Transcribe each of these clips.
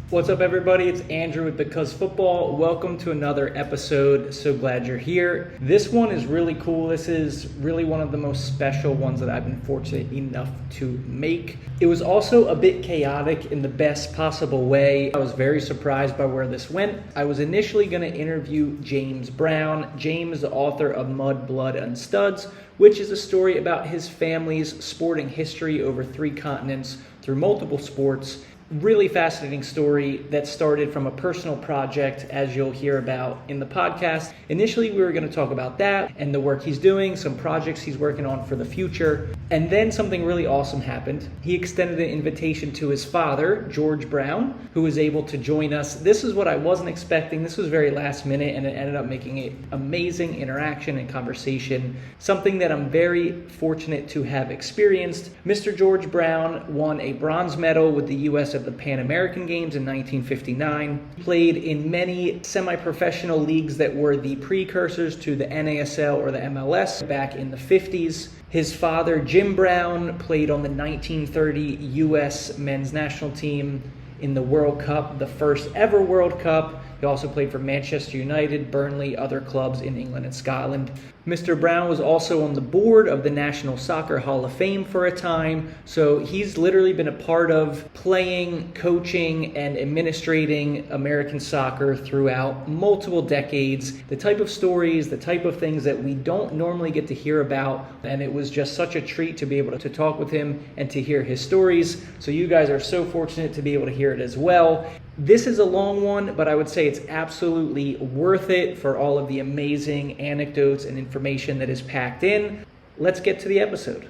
What's up, everybody? It's Andrew with Because Football. Welcome to another episode. So glad you're here. This one is really cool. This is really one of the most special ones that I've been fortunate enough to make. It was also a bit chaotic in the best possible way. I was very surprised by where this went. I was initially going to interview James Brown. James, the author of Mud, Blood, and Studs, which is a story about his family's sporting history over 3 continents through multiple sports. Really fascinating story that started from a personal project, as you'll hear about in the podcast. Initially, we were going to talk about that and the work he's doing, some projects he's working on for the future. And then something really awesome happened. He extended an invitation to his father, George Brown, who was able to join us. This is what I wasn't expecting. This was very last minute, and it ended up making an amazing interaction and conversation, something that I'm very fortunate to have experienced. Mr. George Brown won a bronze medal with the U.S. at the Panamerican Games in 1959. He played in many semi-professional leagues that were the precursors to the NASL or the MLS back in the 50s. His father, Jim Brown, played on the 1930 U.S. men's national team in the World Cup, the first ever World Cup. He also played for Manchester United, Burnley, other clubs in England and Scotland. Mr. Brown was also on the board of the National Soccer Hall of Fame for a time, so he's literally been a part of playing, coaching, and administrating American soccer throughout multiple decades. The type of stories, the type of things that we don't normally get to hear about, and it was just such a treat to be able to talk with him and to hear his stories. So you guys are so fortunate to be able to hear it as well. This is a long one, but I would say it's absolutely worth it for all of the amazing anecdotes and information that is packed in. Let's get to the episode.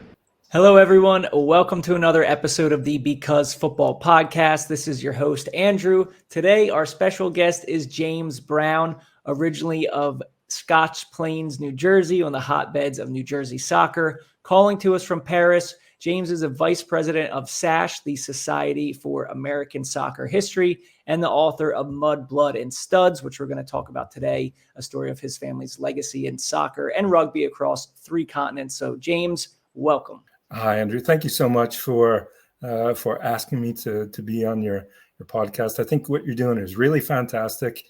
Hello, everyone. Welcome to another episode of the Because Football podcast. This is your host, Andrew. Today, our special guest is James Brown, originally of Scotch Plains, New Jersey, on the hotbeds of New Jersey soccer. Calling to us from Paris, James is a vice president of SASH, the Society for American Soccer History, and the author of Mud, Blood, and Studs, which we're going to talk about today, a story of his family's legacy in soccer and rugby across 3 continents. So, James, welcome. Hi, Andrew. Thank you so much for asking me to be on your podcast. I think what you're doing is really fantastic,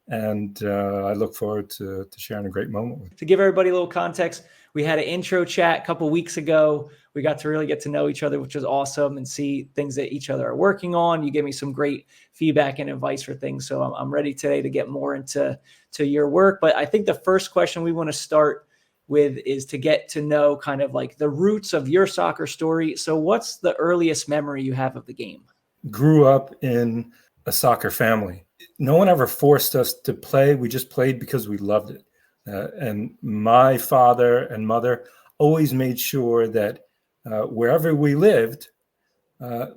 and I look forward to sharing a great moment with you. To give everybody a little context, we had an intro chat a couple weeks ago. We got to really get to know each other, which was awesome, and see things that each other are working on. You gave me some great feedback and advice for things. So I'm ready today to get more into your work. But I think the first question we want to start with is to get to know kind of like the roots of your soccer story. So what's the earliest memory you have of the game? Grew up in a soccer family. No one ever forced us to play. We just played because we loved it. And my father and mother always made sure that wherever we lived,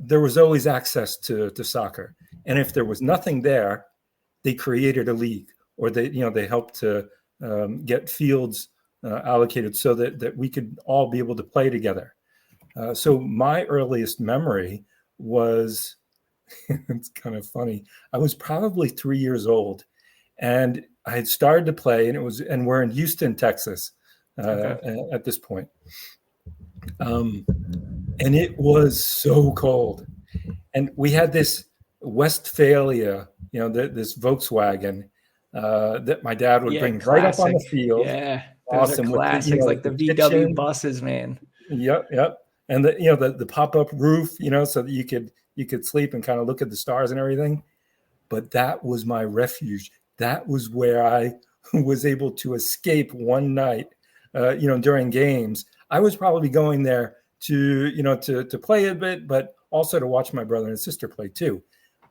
there was always access to soccer. And if there was nothing there, they created a league, or they helped to get fields allocated so that we could all be able to play together. So my earliest memory was, it's kind of funny, I was probably 3 years old, and I had started to play, and we're in Houston, Texas, at this point. And it was so cold. And we had this Westphalia, this Volkswagen that my dad would bring right up on the field. Yeah, those are classics, like the VW buses, man. Yep. And the pop-up roof, so that you could sleep and kind of look at the stars and everything. But that was my refuge. That was where I was able to escape one night, during games. I was probably going there to play a bit, but also to watch my brother and sister play too.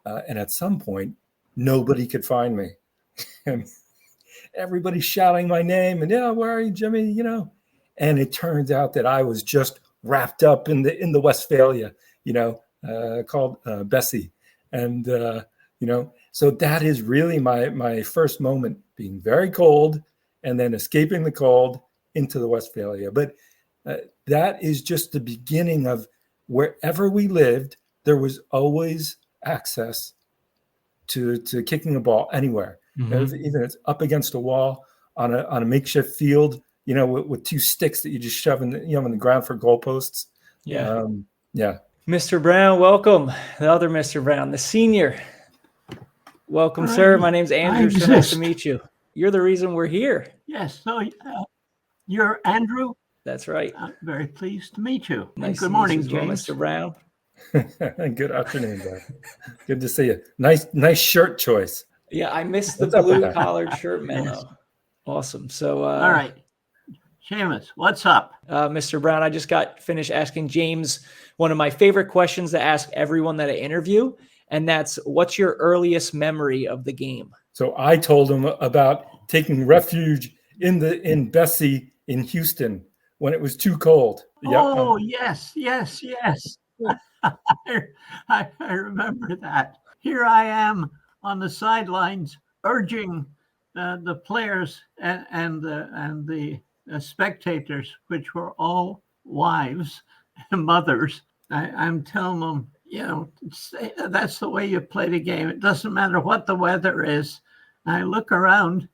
And at some point, nobody could find me. And everybody's shouting my name and, where are you, Jimmy? And it turns out that I was just wrapped up in the Westphalia, called Bessie. And, so that is really my first moment, being very cold and then escaping the cold into the Westphalia. But that is just the beginning of wherever we lived, there was always access to kicking a ball anywhere. Mm-hmm. Even it's up against a wall on a makeshift field, with 2 sticks that you just shove in the ground for goalposts. Yeah. Mr. Brown, welcome. The other Mr. Brown, the senior. Welcome, Right. sir. My name's I Andrew. So nice to exist. meet you. You're the reason we're here. Yes. So you're Andrew. That's right. I'm very pleased to meet you. And Nice good to meet you morning, as well, James. Mr. Brown. Good afternoon, Brad. Good to see you. Nice shirt choice. Yeah, I missed the What's up with blue that? collared shirt memo. Yes. Awesome. So, All right. Seamus, what's up? Mr. Brown, I just got finished asking James one of my favorite questions to ask everyone that I interview, and that's, what's your earliest memory of the game? So I told him about taking refuge in Bessie in Houston when it was too cold. Oh, yes. I remember that. Here I am on the sidelines urging the players and the spectators, which were all wives and mothers. I'm telling them, that's the way you play the game. It doesn't matter what the weather is. And I look around,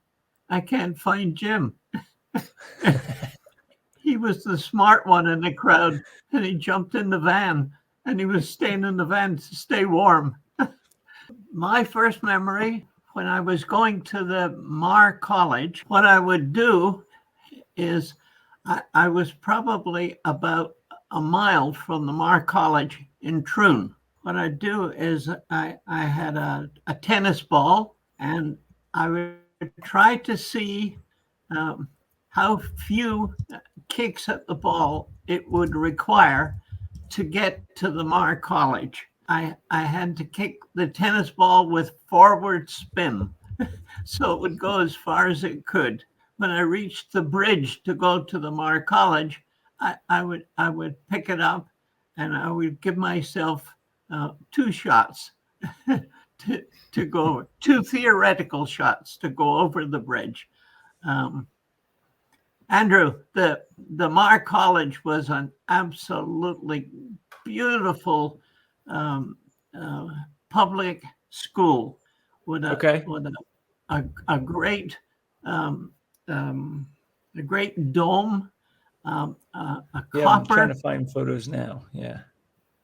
I can't find Jim. He was the smart one in the crowd, and he jumped in the van, and he was staying in the van to stay warm. My first memory, when I was going to the Mar College, what I would do is I was probably about a mile from the Mar College in Troon. What I'd do is I had a tennis ball, and I would try to see how few kicks at the ball it would require to get to the Mar College. I had to kick the tennis ball with forward spin, so it would go as far as it could. When I reached the bridge to go to the Mar College, I would pick it up, and I would give myself 2 shots to go, 2 theoretical shots to go over the bridge. Andrew, the Mar College was an absolutely beautiful public school with a great dome, a I'm trying copper to find photos now. Yeah.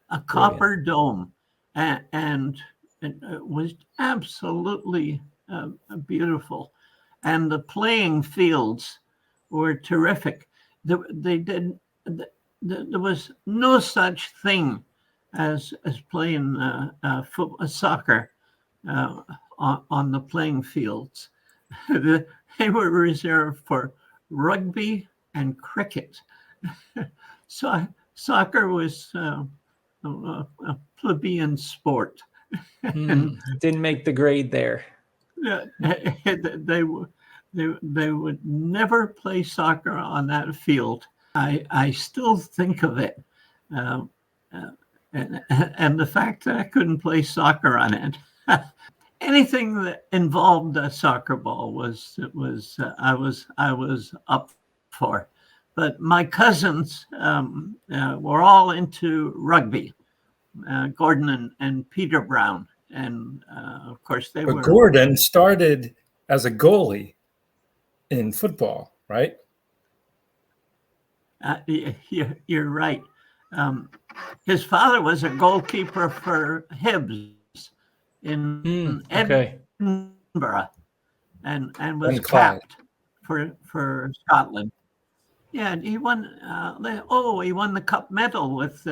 a copper dome, and it was absolutely beautiful, and the playing fields were terrific. There was no such thing as playing soccer on the playing fields. They were reserved for rugby and cricket. So soccer was a plebeian sport. Didn't make the grade there. They would never play soccer on that field. I still think of it, and the fact that I couldn't play soccer on it. Anything that involved a soccer ball I was up for. But my cousins were all into rugby, Gordon and Peter Brown, and of course they were. Gordon started as a goalie in football, right? You're right. His father was a goalkeeper for Hibs in Edinburgh, and was capped for Scotland. Yeah, and he won. He won the cup medal with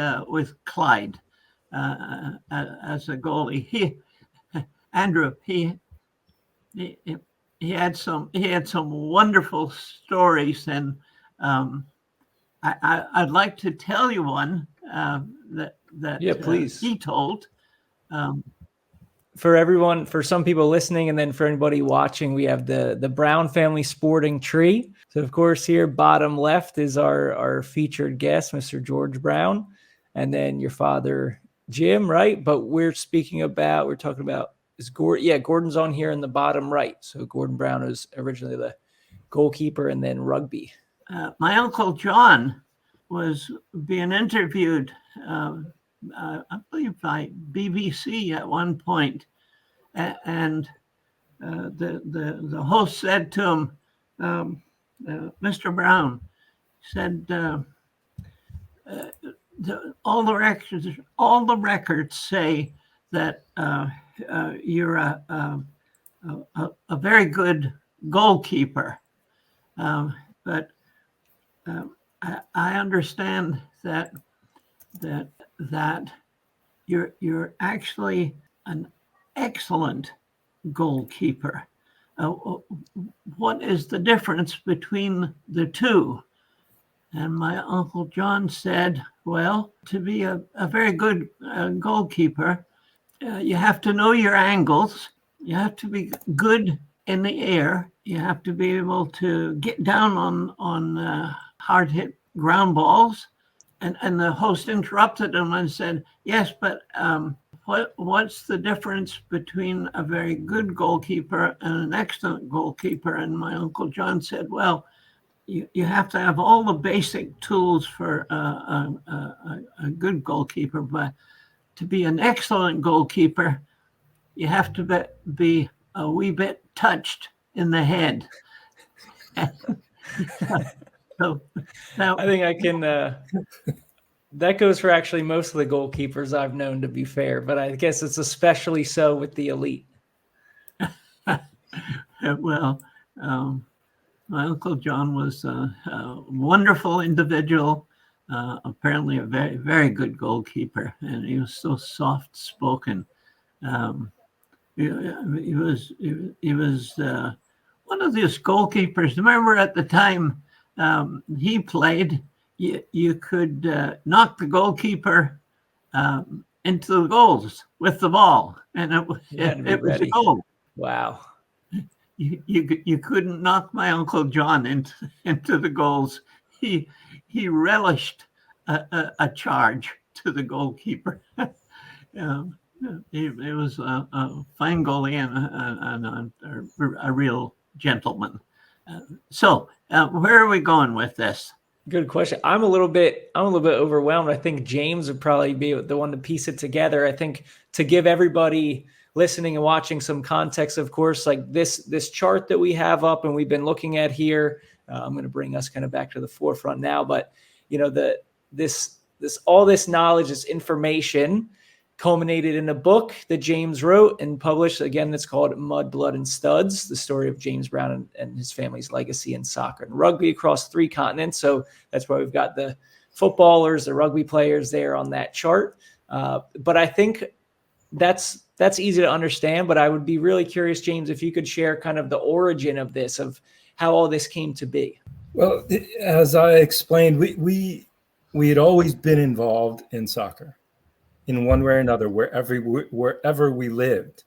Clyde as a goalie. Andrew, he had some wonderful stories, and I'd like to tell you one that please. He told. For everyone, for some people listening, and then for anybody watching, we have the Brown family sporting tree. So of course here, bottom left is our featured guest, Mr. George Brown, and then your father, Jim, right? But we're talking about is Gordon. Yeah, Gordon's on here in the bottom right. So Gordon Brown was originally the goalkeeper and then rugby. My uncle John was being interviewed, I believe by BBC at one point, and the host said to him, Mr. Brown said, all the records say that you're a very good goalkeeper, but I understand that you're actually an excellent goalkeeper. What is the difference between the two? And my Uncle John said, well, to be a very good goalkeeper, you have to know your angles. You have to be good in the air. You have to be able to get down on hard hit ground balls. And the host interrupted him and said, yes, but what's the difference between a very good goalkeeper and an excellent goalkeeper? And my Uncle John said, well, you have to have all the basic tools for a good goalkeeper, but to be an excellent goalkeeper, you have to be a wee bit touched in the head. So now, I think I can. That goes for actually most of the goalkeepers I've known, to be fair, but I guess it's especially so with the elite. well, my Uncle John was a wonderful individual, apparently a very, very good goalkeeper, and he was so soft-spoken. He was one of these goalkeepers. Remember at the time he played, you could knock the goalkeeper into the goals with the ball, and it was a goal. Wow. You couldn't knock my Uncle John into the goals. He relished a charge to the goalkeeper. He was a fine goalie and a real gentleman. So where are we going with this? Good question. I'm a little bit overwhelmed. I think James would probably be the one to piece it together. I think to give everybody listening and watching some context, of course, like this chart that we have up and we've been looking at here, I'm going to bring us kind of back to the forefront now, but you know, all this knowledge, this information culminated in a book that James wrote and published. Again, that's called Mud, Blood, and Studs, the story of James Brown and his family's legacy in soccer and rugby across 3 continents. So that's why we've got the footballers, the rugby players there on that chart. But I think that's easy to understand, but I would be really curious, James, if you could share kind of the origin of this, of how all this came to be. Well, as I explained, we had always been involved in soccer in one way or another, wherever we lived,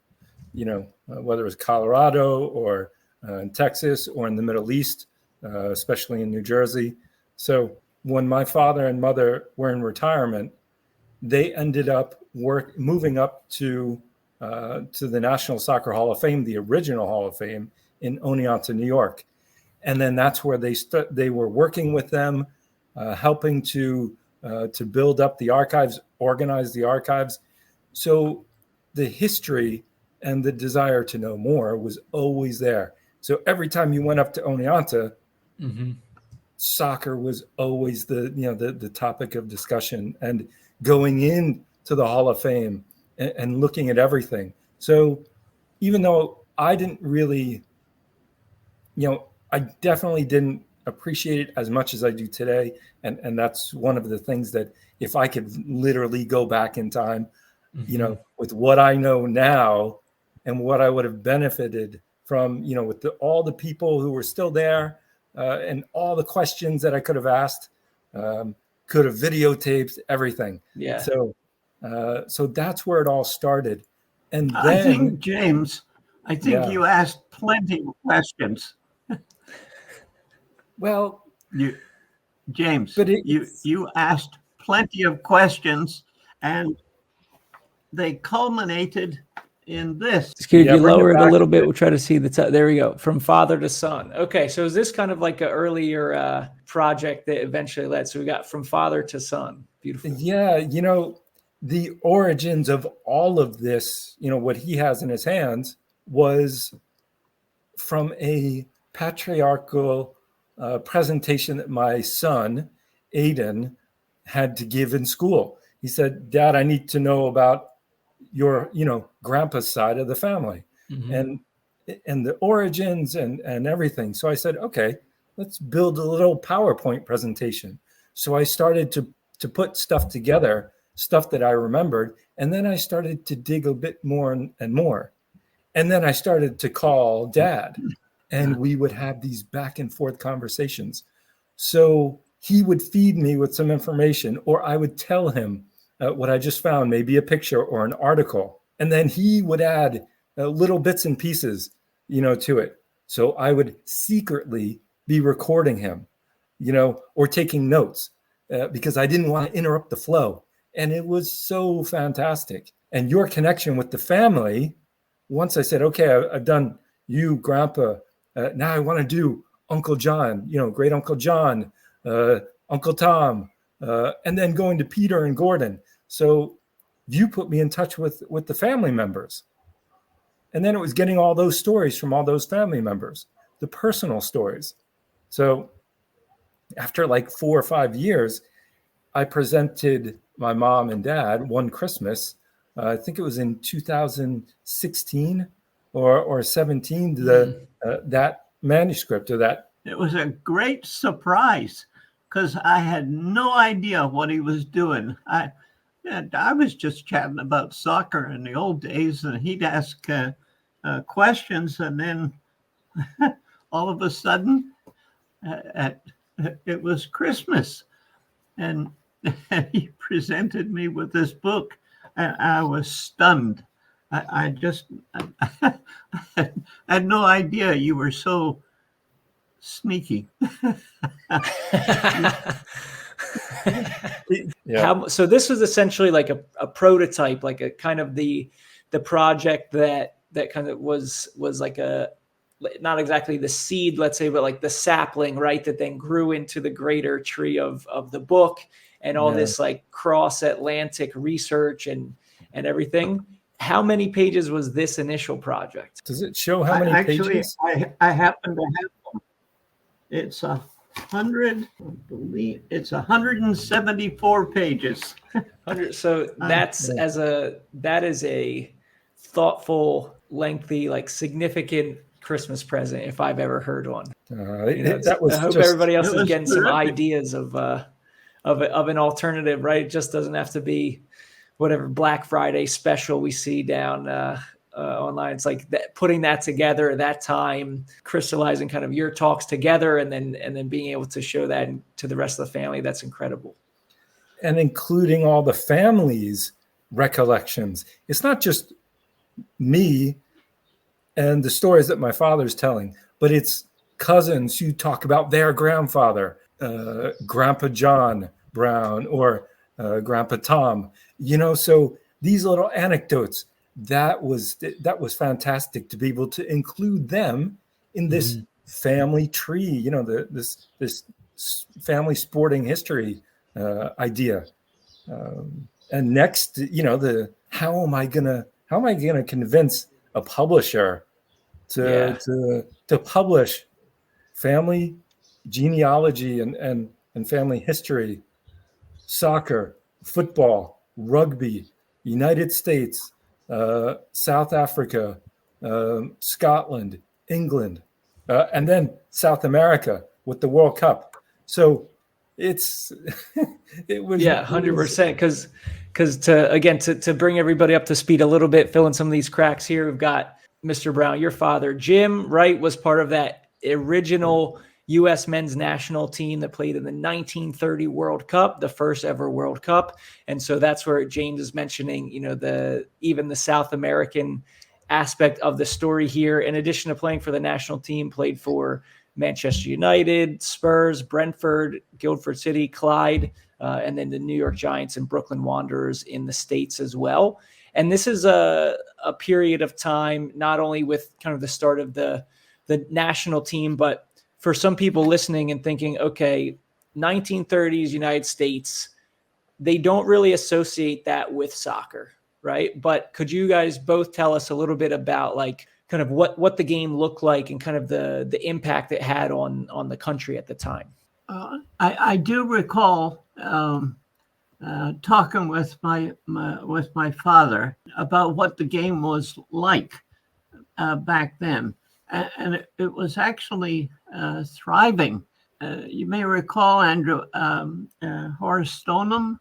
you know, whether it was Colorado or in Texas or in the Middle East, especially in New Jersey. So when my father and mother were in retirement, they ended up moving up to the National Soccer Hall of Fame, the original Hall of Fame in Oneonta, New York. And then that's where they were working with them, helping to build up the archives, organize the archives. So the history and the desire to know more was always there. So every time you went up to Oneonta, soccer was always the topic of discussion, and going into the Hall of Fame and looking at everything. So even though I didn't really, I definitely didn't appreciate it as much as I do today. And that's one of the things that if I could literally go back in time, with what I know now and what I would have benefited from, with all the people who were still there and all the questions that I could have asked, could have videotaped everything. Yeah. So that's where it all started. And then I think, James, you asked plenty of questions. Well, James, but you asked plenty of questions, and they culminated in this. Excuse me, if you lower it a little bit, we'll try to see the there we go. From father to son. Okay, so is this kind of like an earlier project that eventually led? So we got from father to son. Beautiful. Yeah, the origins of all of this, what he has in his hands was from a patriarchal presentation that my son, Aiden, had to give in school. He said, "Dad, I need to know about your, grandpa's side of the family and the origins and everything. So I said, okay, let's build a little PowerPoint presentation. So I started to put stuff together, stuff that I remembered. And then I started to dig a bit more and more. And then I started to call Dad, and we would have these back and forth conversations. So he would feed me with some information, or I would tell him what I just found, maybe a picture or an article. And then he would add little bits and pieces, to it. So I would secretly be recording him, or taking notes because I didn't want to interrupt the flow. And it was so fantastic. And your connection with the family, once I said, okay, I've done you, Grandpa. Now I want to do Uncle John, great Uncle John, Uncle Tom, and then going to Peter and Gordon. So you put me in touch with the family members. And then it was getting all those stories from all those family members, the personal stories. So after like 4 or 5 years, I presented my mom and dad one Christmas. I think it was in 2016 or 17, that manuscript or that. It was a great surprise because I had no idea what he was doing. I was just chatting about soccer in the old days, and he'd ask questions, and then all of a sudden, it was Christmas, and he presented me with this book, and I was stunned. I had no idea you were so sneaky. Yeah. So this was essentially like a prototype, like a kind of the project that kind of was like not exactly the seed, let's say, but like the sapling, right? That then grew into the greater tree of the book and all this like cross-Atlantic research and everything. How many pages was this initial project? Does it show how many pages? I happen to have one. It's 174 pages. So that is a thoughtful, lengthy, like significant Christmas present if I've ever heard one. I hope everybody else is getting some ideas of an alternative, right? It just doesn't have to be whatever Black Friday special we see down online. It's like putting that together at that time, crystallizing kind of your talks together, and then being able to show that to the rest of the family. That's incredible. And including all the family's recollections. It's not just me and the stories that my father's telling, but it's cousins who talk about their grandfather, Grandpa John Brown or Grandpa Tom. So these little anecdotes, that was fantastic to be able to include them in this family tree, this family sporting history idea. And next, how am I gonna convince a publisher to publish family genealogy and family history, soccer, football, rugby, United States, South Africa, Scotland, England, and then South America with the World Cup. So it was 100%. Because to bring everybody up to speed a little bit, fill in some of these cracks here. We've got Mr. Brown, your father, Jim, right, was part of that original U.S. men's national team that played in the 1930 World Cup, the first ever World Cup. And so that's where James is mentioning, even the South American aspect of the story here. In addition to playing for the national team, played for Manchester United, Spurs, Brentford, Guildford City, Clyde, and then the New York Giants and Brooklyn Wanderers in the States as well. And this is a period of time, not only with kind of the start of the national team, but for some people listening and thinking, okay, 1930s United States, they don't really associate that with soccer, right? But could you guys both tell us a little bit about like kind of what the game looked like and kind of the impact it had on the country at the time? I do recall talking with my father about what the game was like back then, and it was actually thriving. You may recall Andrew Horace Stoneham.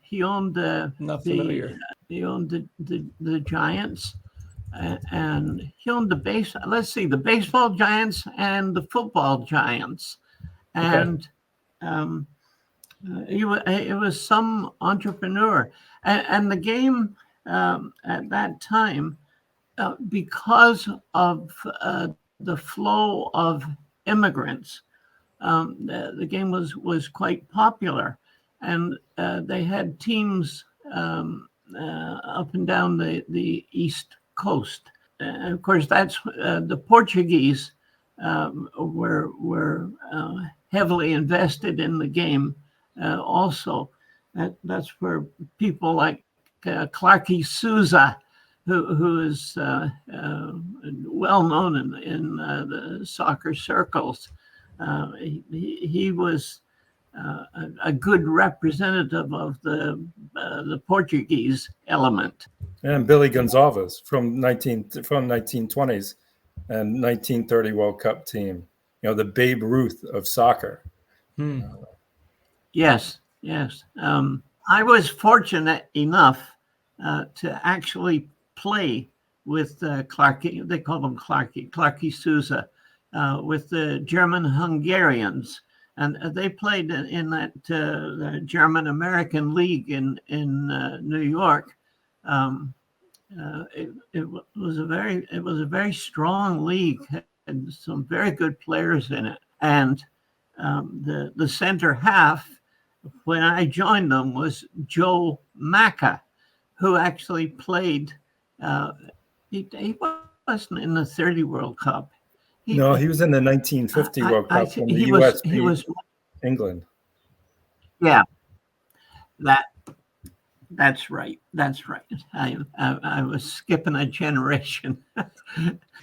He owned Not familiar. the Giants, and he owned the baseball Giants and the football Giants, and it was some entrepreneur, and the game at that time, because of the flow of immigrants, the game was quite popular, and they had teams up and down the East Coast. And of course, that's the Portuguese were heavily invested in the game. Also, that's where people like Clarky Souza, who is well known in the soccer circles. He was a good representative of the Portuguese element. And Billy Gonzalez from 1920s and 1930 World Cup team. The Babe Ruth of soccer. Yes. I was fortunate enough to actually play with Clarky. They called him Clarky Souza, with the German Hungarians, and they played in that the German American League in New York. It was a very strong league, and some very good players in it. And the center half, when I joined them, was Joe Macca, who actually played. He wasn't in the 30 World Cup. He was in the 1950 World Cup when the U.S. beat England. Yeah, that's right. I was skipping a generation.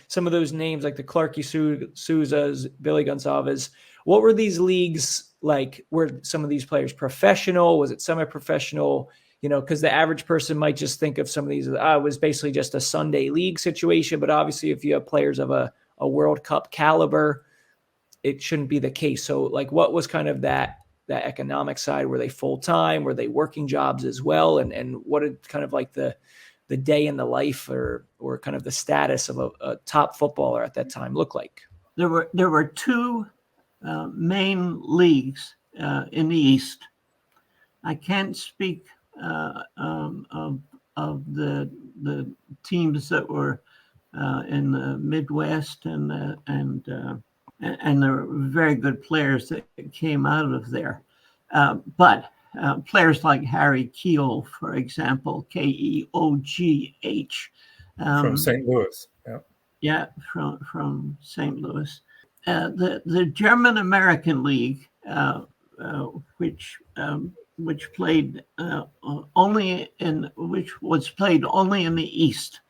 Some of those names, like the Clarky Souzas, Billy Gonzalez, what were these leagues like? Were some of these players professional? Was it semi-professional? Because the average person might just think of some of these, it was basically just a Sunday league situation. But obviously, if you have players of a World Cup caliber, it shouldn't be the case. So, like, what was kind of that economic side? Were they full-time? Were they working jobs as well? And what did kind of like the day in the life or kind of the status of a top footballer at that time look like? There were two main leagues in the East. I can't speak of the teams that were in the Midwest, and there were very good players that came out of there. But players like Harry Keogh, for example, Keogh, from St. Louis. Yeah, from St. Louis. The German American League, which was played only in the East.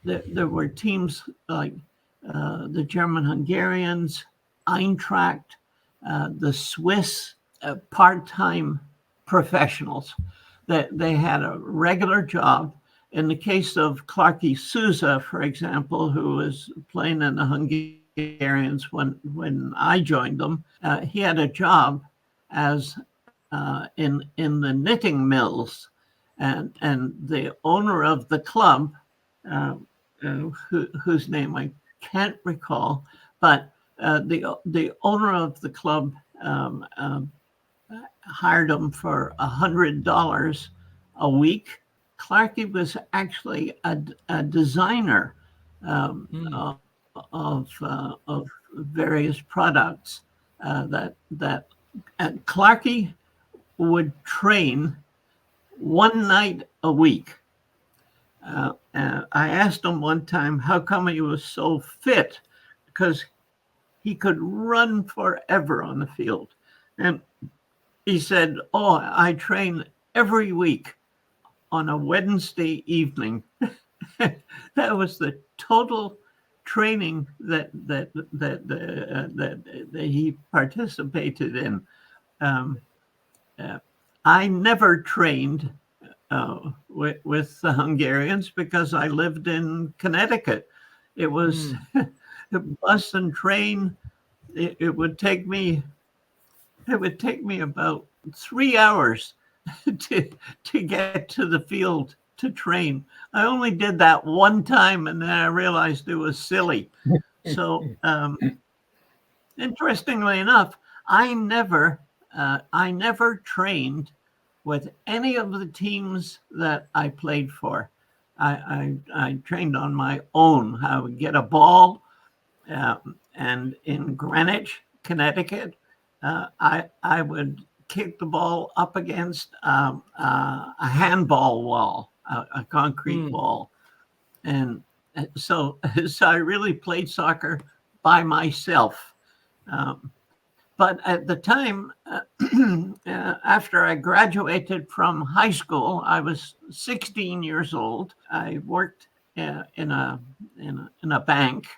There were teams like the German Hungarians, Eintracht, the Swiss part-time professionals. That they had a regular job. In the case of Clarky Souza, for example, who was playing in the Hungarians when I joined them, he had a job as in the knitting mills, and the owner of the club, whose name I can't recall, but the owner of the club hired him for $100 a week. Clarky was actually a designer of various products that Clarky would train one night a week. I asked him one time how come he was so fit, because he could run forever on the field. And he said, I train every week on a Wednesday evening. That was the total training that he participated in. um, I never trained with the Hungarians because I lived in Connecticut. It was the bus and train. It would take me about 3 hours to get to the field to train. I only did that one time, and then I realized it was silly. So, interestingly enough, I never trained with any of the teams that I played for. I trained on my own. I would get a ball, and in Greenwich, Connecticut, I would kick the ball up against a handball wall, a concrete wall, and so I really played soccer by myself. But at the time, after I graduated from high school, I was 16 years old. I worked in a bank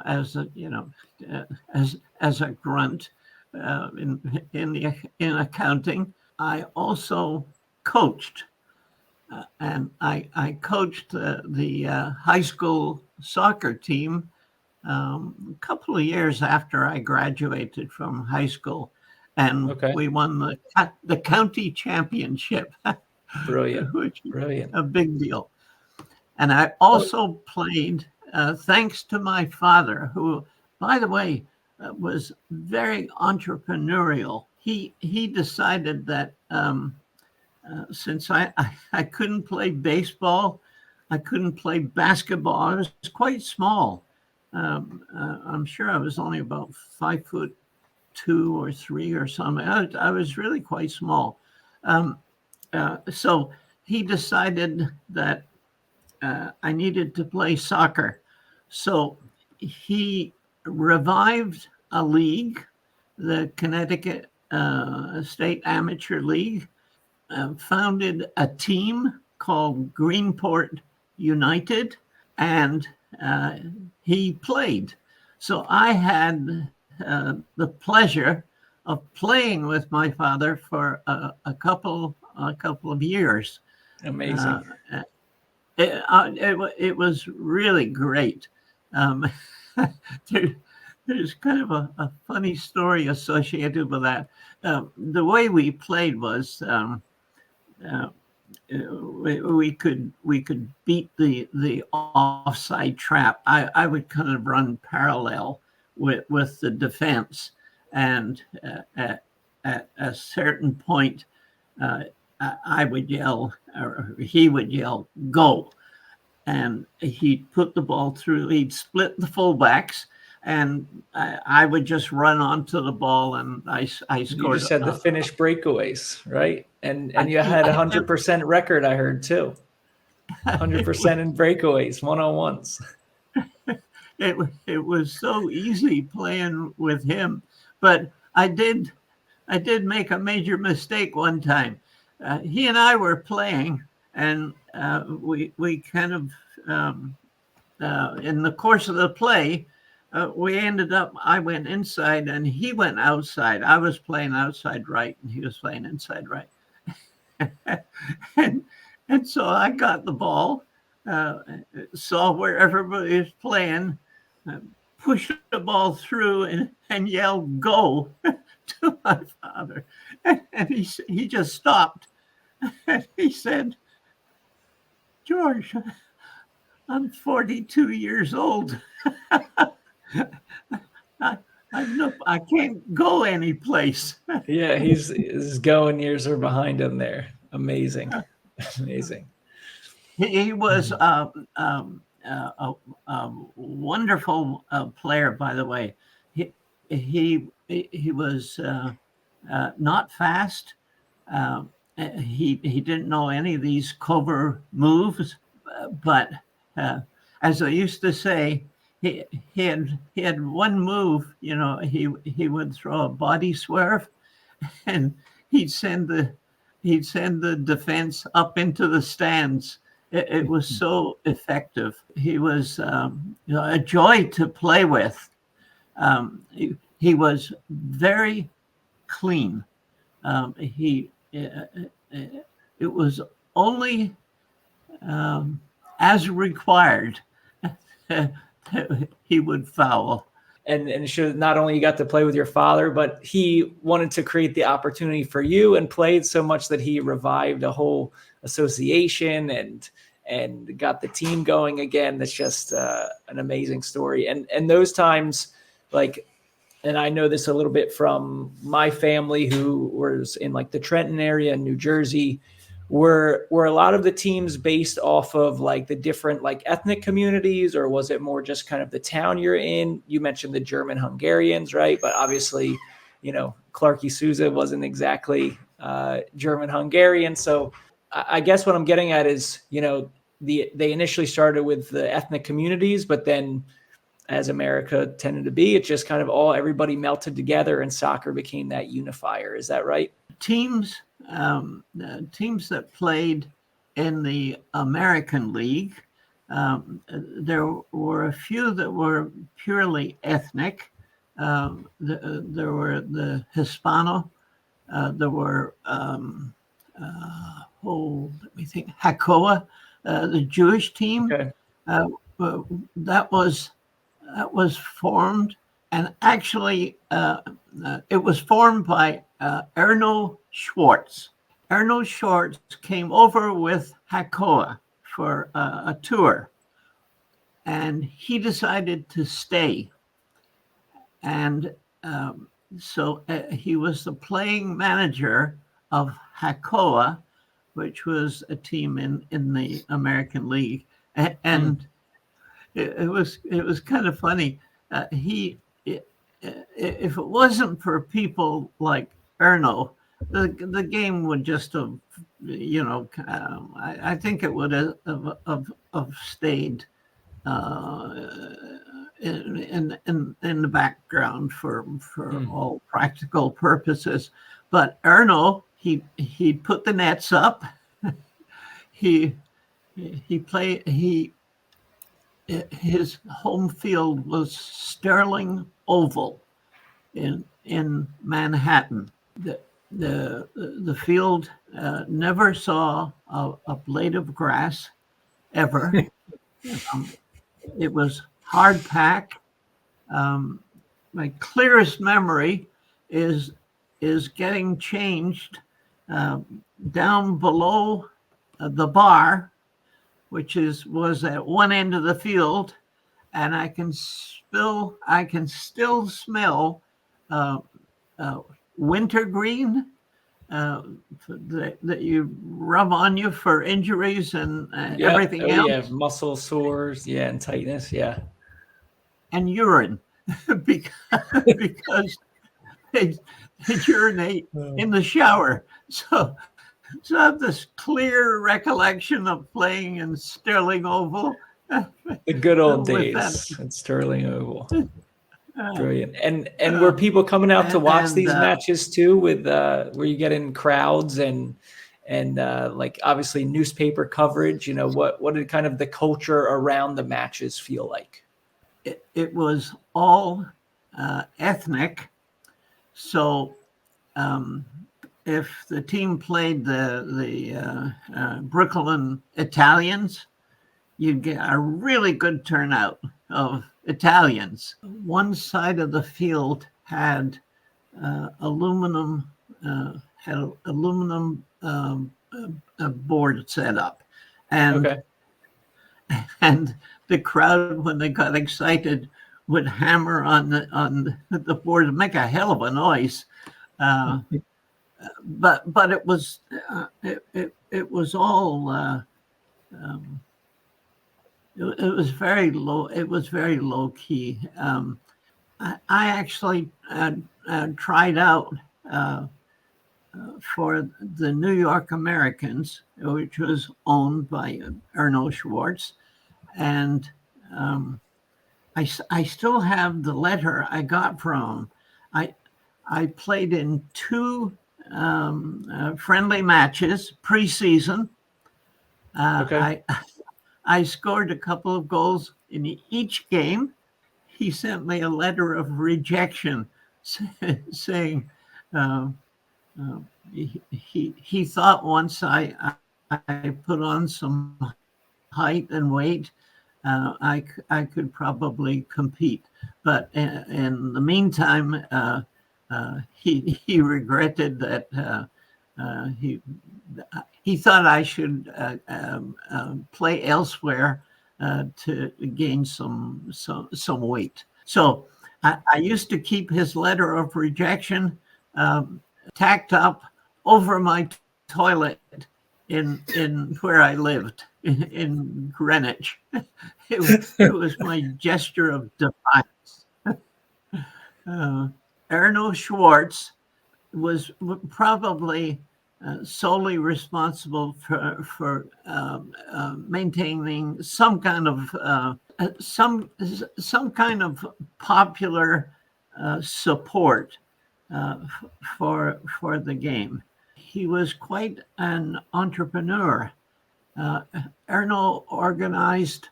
as a as a grunt in accounting. I also coached, and I coached the high school soccer team a couple of years after I graduated from high school, and we won the county championship. Brilliant. Which is Brilliant. a big deal. And I also played, thanks to my father, who, by the way, was very entrepreneurial. He decided that since I couldn't play baseball, I couldn't play basketball. I was quite small. I'm sure I was only about 5'2" or 3" or something. I was really quite small. So he decided that I needed to play soccer. So he revived a league, the Connecticut State Amateur League, founded a team called Greenport United, and he played. So I had the pleasure of playing with my father for a couple of years. Amazing. It was really great. There's kind of a funny story associated with that. The way we played was we could beat the offside trap. I would kind of run parallel with the defense, and at a certain point, I would yell, or he would yell, "Go!" And he'd put the ball through. He'd split the fullbacks, and I would just run onto the ball, and I scored. You just had the Finnish breakaways, right? And you had 100% record, I heard, too. 100% in breakaways, 1-on-1s. It was so easy playing with him, but I did make a major mistake one time. He and I were playing, and we kind of in the course of the play, we ended up. I went inside, and he went outside. I was playing outside right, and he was playing inside right. and so I got the ball, saw where everybody was playing, pushed the ball through, and yelled "Go!" to my father, and he just stopped, and he said, "George, I'm 42 years old. I can't go anyplace." Yeah, his going years are behind him there. Amazing. Amazing. He was a wonderful player, by the way. He was not fast. He didn't know any of these cobra moves, but as I used to say, he had one move. You know, he would throw a body swerve, and he'd send the defense up into the stands. It was so effective. He was a joy to play with. He was very clean. It was only as required that he would foul. And should not only you got to play with your father, but he wanted to create the opportunity for you and played so much that he revived a whole association and got the team going again. That's just an amazing story. And those times, like, and I know this a little bit from my family who was in like the Trenton area in New Jersey, were a lot of the teams based off of like the different like ethnic communities, or was it more just kind of the town you're in? You mentioned the German Hungarians, right? But obviously, Clarky Souza wasn't exactly German Hungarian. So I guess what I'm getting at is, they initially started with the ethnic communities, but then as America tended to be, it just kind of everybody melted together and soccer became that unifier. Is that right? Teams that played in the American League, there were a few that were purely ethnic. There were the Hispano, there were, let me think, Hakoah, the Jewish team. Okay. That was formed, and actually it was formed by Erno Schwartz. Erno Schwartz came over with Hakoah for a tour, and he decided to stay. And so he was the playing manager of Hakoah, which was a team in the American League, and it was kind of funny. If it wasn't for people like Erno, the game would just have, I think it would have stayed in the background for all practical purposes. But Erno, he put the nets up. His home field was Sterling Oval in Manhattan. The field never saw a blade of grass ever. It was hard pack. My clearest memory is getting changed down below the bar, which was at one end of the field, and I can still smell wintergreen that you rub on you for injuries and everything else. Yeah, muscle sores, and tightness, and urine because they urinate in the shower. So I have this clear recollection of playing in Sterling Oval. The good old days at Sterling Oval. Brilliant. And were people coming out to watch these matches too? Were you getting crowds and like obviously newspaper coverage? What did kind of the culture around the matches feel like? It was all ethnic. So if the team played the Brooklyn Italians, you'd get a really good turnout of Italians. One side of the field had aluminum board set up, and the crowd, when they got excited, would hammer on the board and make a hell of a noise. But it was all it was very low. It was very low key. I actually tried out for the New York Americans, which was owned by Erno Schwartz, and I still have the letter I got from him. I played in 2 friendly matches preseason. I scored a couple of goals in each game. He sent me a letter of rejection saying Uh, he thought once I put on some height and weight, I could probably compete. But in the meantime, he regretted that he thought I should play elsewhere to gain some weight. So I used to keep his letter of rejection tacked up over my toilet in where I lived in Greenwich. It was my gesture of defiance. Erno Schwartz was probably solely responsible for maintaining some kind of popular support for the game. He was quite an entrepreneur. Erno organized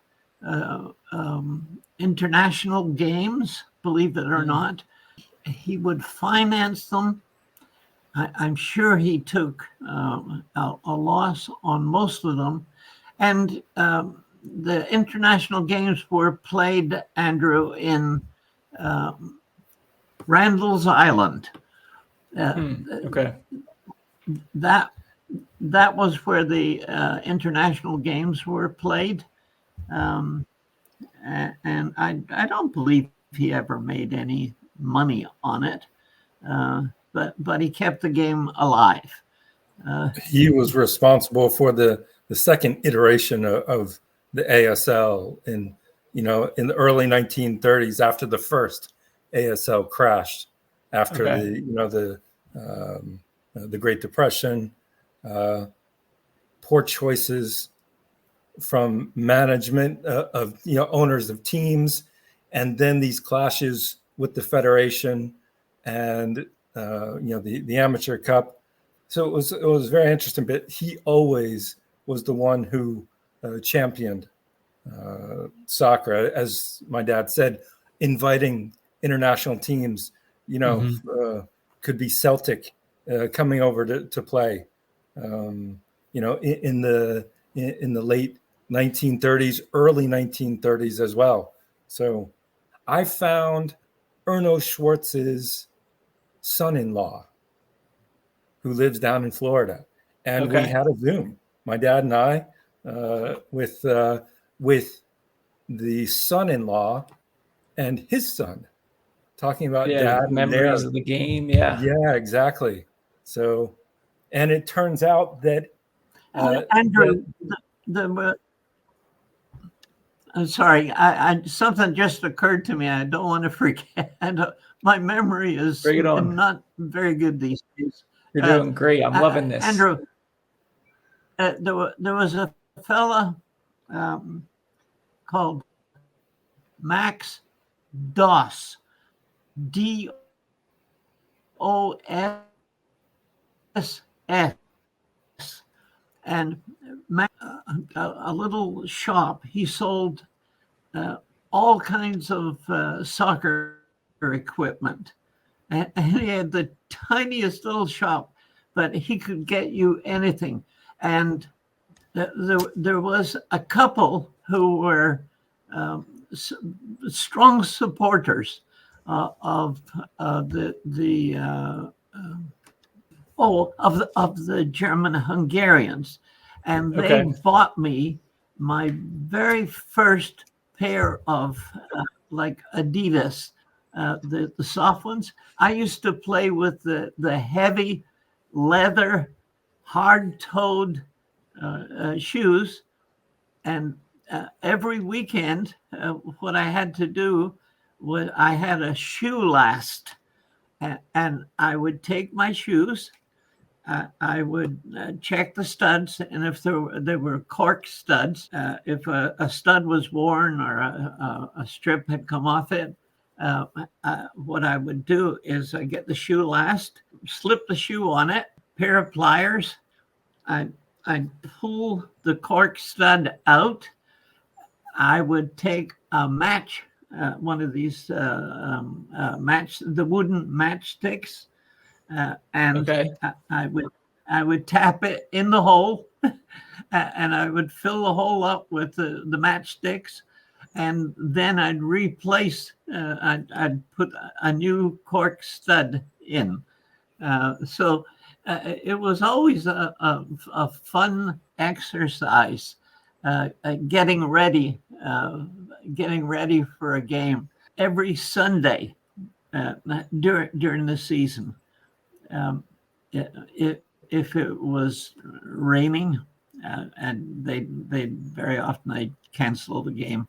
international games, believe it or not. He would finance them. I'm sure he took a loss on most of them. And the international games were played, Andrew, in Randall's Island. Okay. That was where the international games were played. And I don't believe he ever made any money on it. But he kept the game alive. He was responsible for the second iteration of the ASL in the early 1930s, after the first ASL crashed, after the Great Depression, poor choices from management of owners of teams, and then these clashes with the federation and the amateur cup. So it was very interesting. But he always was the one who championed soccer, as my dad said, inviting international teams. Could be Celtic coming over to play. In the late 1930s, early 1930s as well. So I found Erno Schwartz's son-in-law, who lives down in Florida, and we had a Zoom, my dad and I, with the son-in-law and his son, talking about dad and memories of the game. Yeah, exactly. So, and it turns out that Andrew, sorry, something just occurred to me. I don't want to forget. My memory is not very good these days. You're doing great. I'm loving this. Andrew, there was a fella called Max Doss, DOSS, and a little shop. He sold all kinds of soccer equipment, and he had the tiniest little shop, but he could get you anything. And there was a couple who were strong supporters of the German Hungarians, and they bought me my very first pair of like Adidas, the soft ones. I used to play with the heavy leather, hard-toed shoes, and every weekend, what I had to do was I had a shoe last, and I would take my shoes. I would check the studs, and if there were cork studs, if a stud was worn or a strip had come off it, what I would do is I get the shoe last, slip the shoe on it, pair of pliers, I'd pull the cork stud out. I would take a match, one of these the wooden matchsticks, and Okay. I would tap it in the hole, and I would fill the hole up with the matchsticks, and then I'd replace. I'd put a new cork stud in. So it was always a fun exercise, getting ready for a game every Sunday during the season. If it was raining, and they very often they'd cancel the game,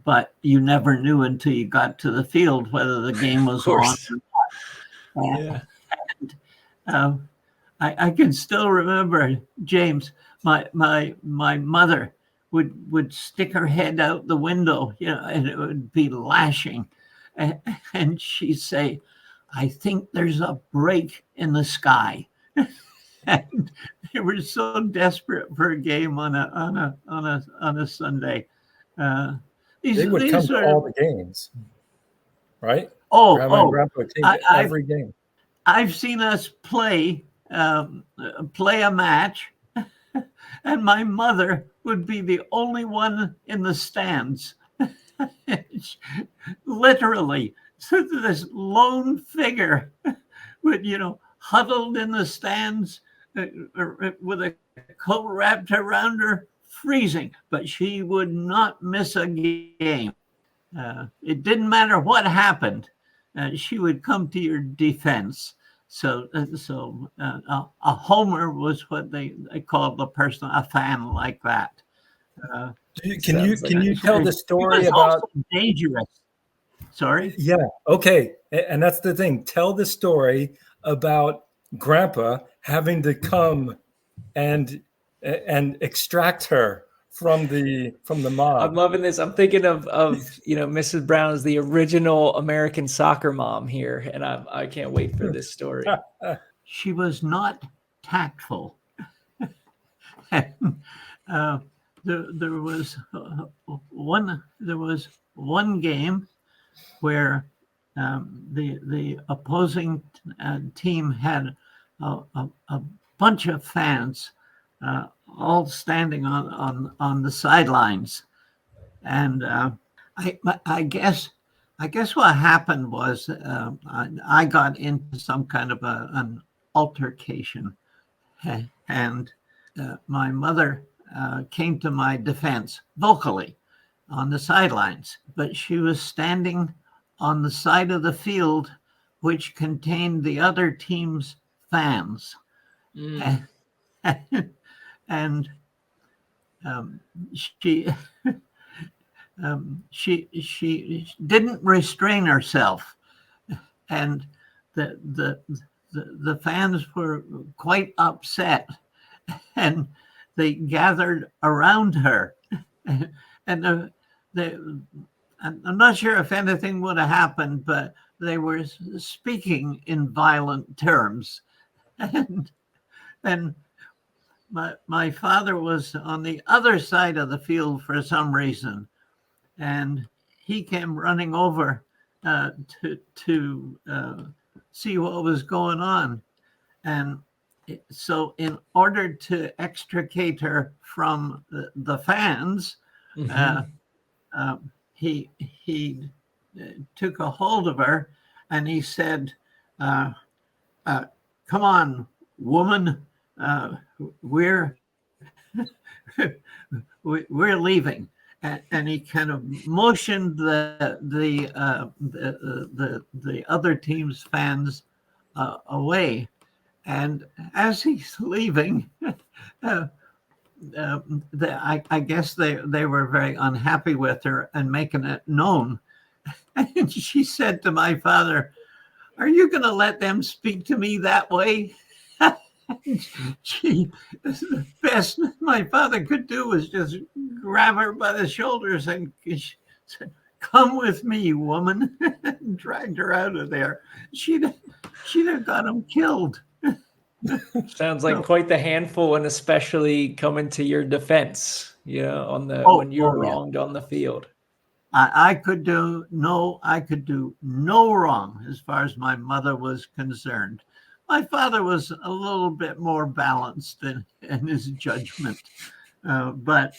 but you never knew until you got to the field whether the game was on. Yeah. I can still remember, James, my mother would stick her head out the window, and it would be lashing, and she'd say, "I think there's a break in the sky." And they were so desperate for a game on a Sunday. They would come to all the games, right? Grandma and Grandpa would take every game. I've seen us play a match, and my mother would be the only one in the stands. Literally, so this lone figure would, huddled in the stands with a coat wrapped around her, freezing, but she would not miss a game. It didn't matter what happened. She would come to your defense. So a homer was what they called the person, a fan like that. Can you tell the story about dangerous? Sorry. Yeah. Okay. And that's the thing. Tell the story about Grandpa having to come and extract her from the mob. I'm loving this. I'm thinking of Mrs. Brown as the original American soccer mom here, and I can't wait for this story. She was not tactful. There was one game where the opposing team had a bunch of fans all standing on the sidelines, and I guess what happened was I got into some kind of an altercation, and my mother came to my defense vocally on the sidelines, but she was standing on the side of the field which contained the other team's fans. And she didn't restrain herself, and the fans were quite upset, and they gathered around her, and I'm not sure if anything would have happened, but they were speaking in violent terms, and my father was on the other side of the field for some reason, and he came running over to see what was going on. And so in order to extricate her from the fans, he took a hold of her and he said, come on, woman, we're leaving. And he kind of motioned the other team's fans away. And as he's leaving, I guess they were very unhappy with her and making it known. And she said to my father, "Are you going to let them speak to me that way?" The best my father could do was just grab her by the shoulders and said, "Come with me, woman," and dragged her out of there. She'd have got him killed. Sounds like quite the handful, and especially coming to your defense, when you were wronged on the field. I could do no wrong as far as my mother was concerned. My father was a little bit more balanced in his judgment, but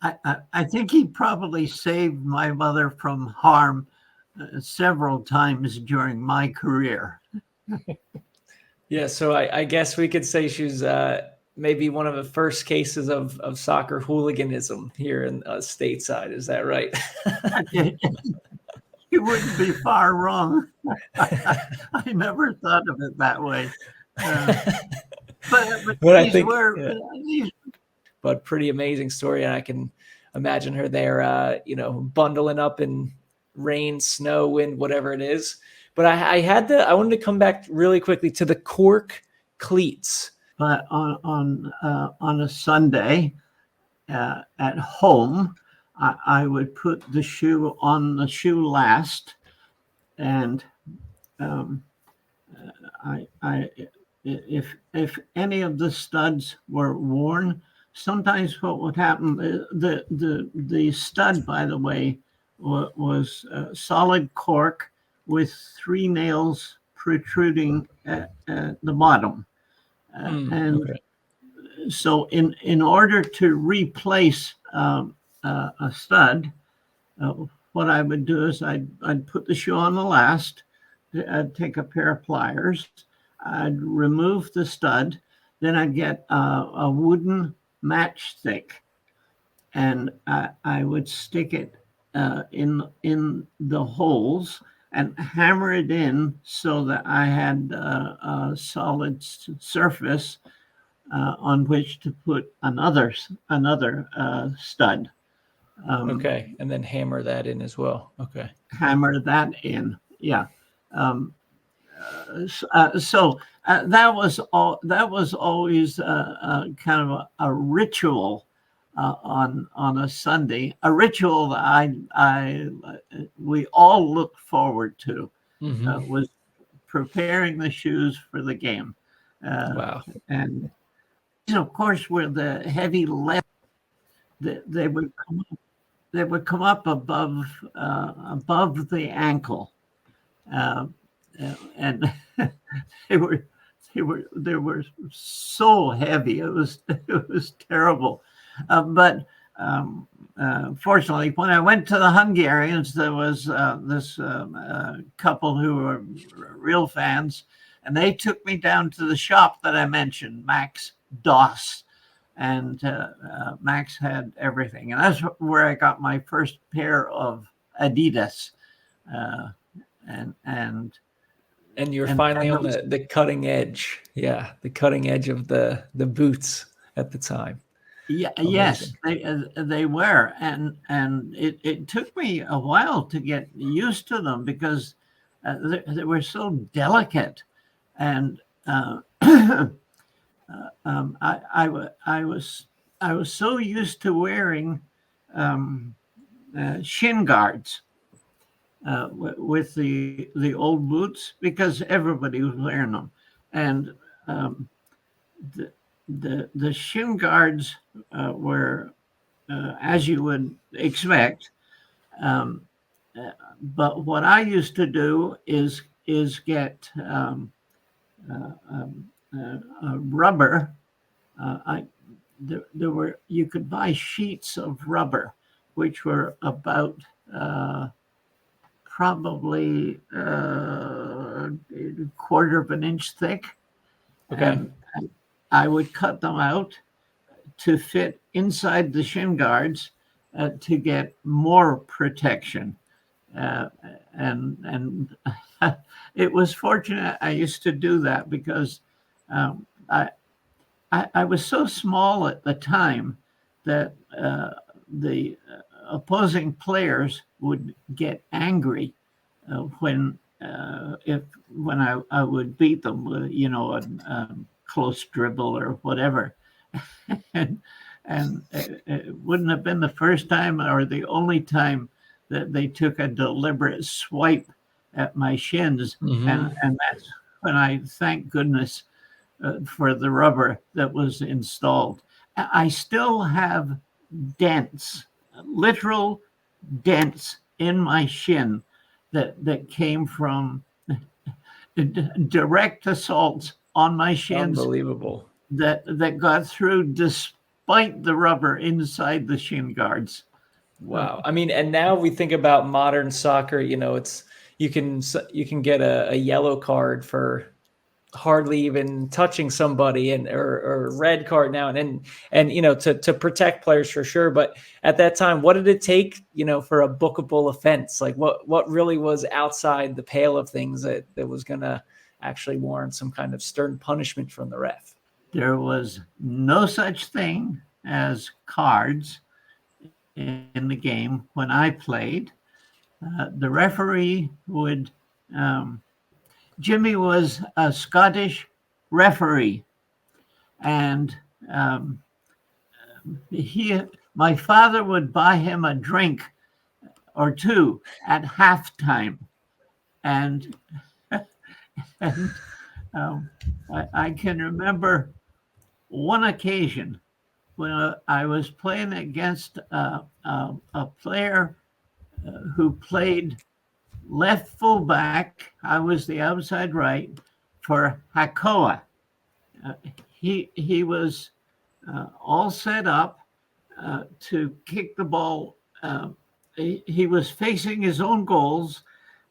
I think he probably saved my mother from harm several times during my career. Yeah, so I guess we could say she's maybe one of the first cases of soccer hooliganism here in stateside. Is that right? You wouldn't be far wrong. I never thought of it that way. But But I these think, were yeah, these. but pretty amazing story, and I can imagine her there, bundling up in rain, snow, wind, whatever it is. But I wanted to come back really quickly to the cork cleats. But on a Sunday at home, I would put the shoe on the shoe last, and if any of the studs were worn, sometimes what would happen, the stud, by the way, was solid cork with 3 nails protruding at the bottom. And Okay. so in order to replace a stud, what I would do is I'd put the shoe on the last, I'd take a pair of pliers, I'd remove the stud, then I'd get a wooden matchstick, and I would stick it in the holes and hammer it in so that I had a solid surface on which to put another stud. Okay, and then hammer that in as well. Okay. Hammer that in, yeah. So that was always kind of a ritual on a Sunday, a ritual that we all looked forward to. Was preparing the shoes for the game. Wow. And of course, where the heavy lead, they would come up above the ankle, and they were so heavy. It was terrible. But fortunately, when I went to the Hungarians, there was this couple who were real fans, and they took me down to the shop that I mentioned, Max Doss. And Max had everything. And that's where I got my first pair of Adidas. And you're finally on the cutting edge. Yeah, the cutting edge of the boots at the time. Yeah, Amazing. yes, they were, and it took me a while to get used to them because they were so delicate, and I was so used to wearing shin guards with the old boots because everybody was wearing them, and the shin guards were as you would expect, but what I used to do is get rubber. There were, you could buy sheets of rubber, which were about probably a quarter of an inch thick. Okay. And I would cut them out to fit inside the shin guards to get more protection. And it was fortunate I used to do that because I was so small at the time that the opposing players would get angry when I would beat them with, a close dribble or whatever. and it wouldn't have been the first time or the only time that they took a deliberate swipe at my shins. And that's when I thank goodness for the rubber that was installed. I still have dents literal dents in my shin that came from direct assaults on my shins Unbelievable. that got through despite the rubber inside the shin guards. Wow. I mean, and now we think about modern soccer, it's you can get a yellow card for hardly even touching somebody, or red card now and to protect players for sure. But at that time, what did it take, for a bookable offense? Like what really was outside the pale of things that was going to actually warrant some kind of stern punishment from the ref? There was no such thing as cards in the game when I played. The referee would, Jimmy was a Scottish referee, and my father would buy him a drink or two at halftime, and I can remember one occasion when I was playing against a player who played left fullback. I was the outside right for Hakoah. He was all set up to kick the ball. He was facing his own goals,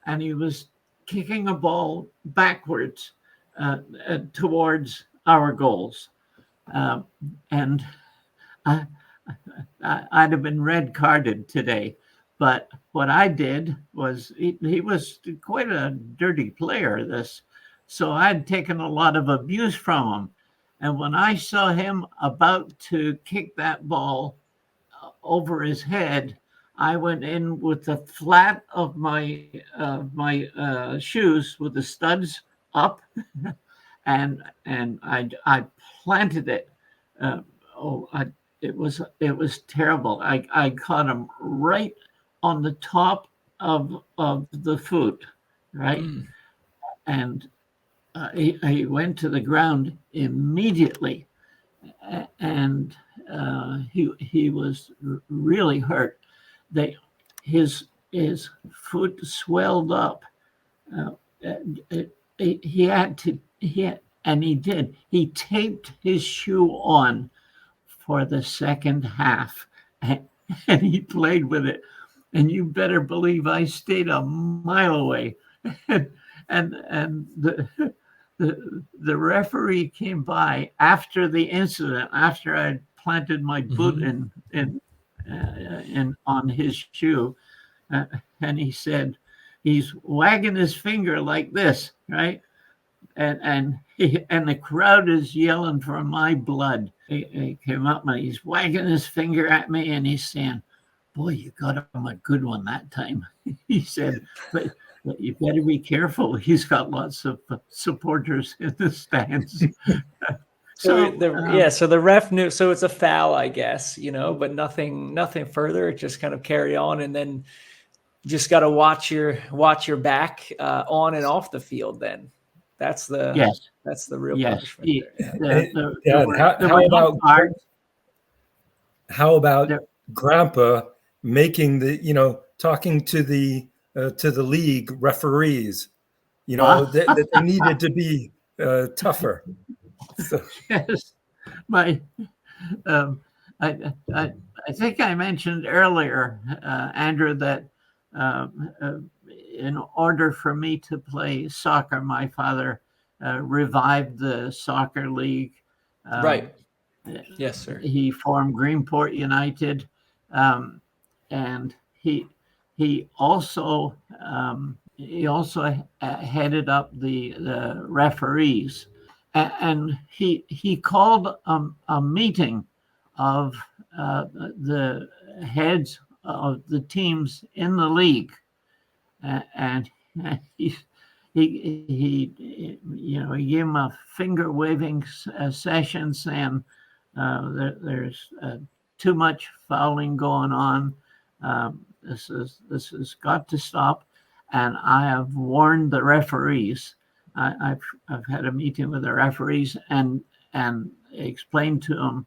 and he was kicking a ball backwards towards our goals. And I'd have been red carded today. But what I did was he was quite a dirty player, so I'd taken a lot of abuse from him. And when I saw him about to kick that ball over his head, I went in with the flat of my shoes with the studs up, and I planted it. It was terrible. I caught him right on the top of the foot, right? And he went to the ground immediately, and he was really hurt. His foot swelled up. He taped his shoe on for the second half, and he played with it. And you better believe I stayed a mile away. and the referee came by after the incident, after I'd planted my boot in on his shoe, and he said, he's wagging his finger like this, right? And the crowd is yelling for my blood. He came up and he's wagging his finger at me, and he's saying, "Boy, you got him a good one that time." He said, but you better be careful. He's got lots of supporters in the stands. So the ref knew. So it's a foul, I guess, but nothing further. It just kind of carry on, and then you just got to watch your back on and off the field. Then that's the real punishment. How about Grandpa making talking to the league referees, that they needed to be tougher. So. Yes, I think I mentioned earlier, Andrew, that in order for me to play soccer, my father revived the soccer league. Right. Yes, sir. He formed Greenport United, and he also headed up the referees, and he called a meeting of the heads of the teams in the league, and he gave him a finger waving session saying there's too much fouling going on. This has got to stop, and I have warned the referees. I've had a meeting with the referees and explained to them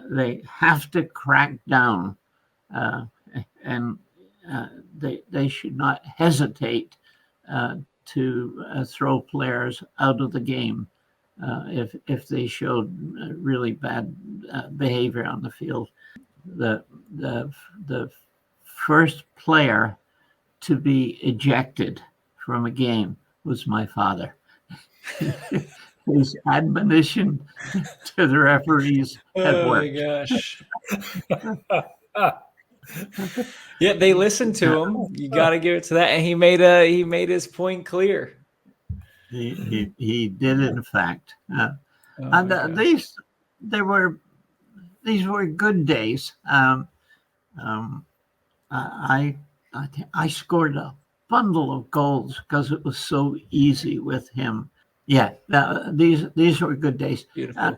they have to crack down. and they should not hesitate to throw players out of the game if they showed really bad behavior on the field. The first player to be ejected from a game was my father. His admonition to the referees had worked. Oh my gosh. Yeah, they listened to him. You got to give it to that, and he made his point clear. He did, in fact. Oh These were good days. I scored a bundle of goals because it was so easy with him. Yeah, these were good days.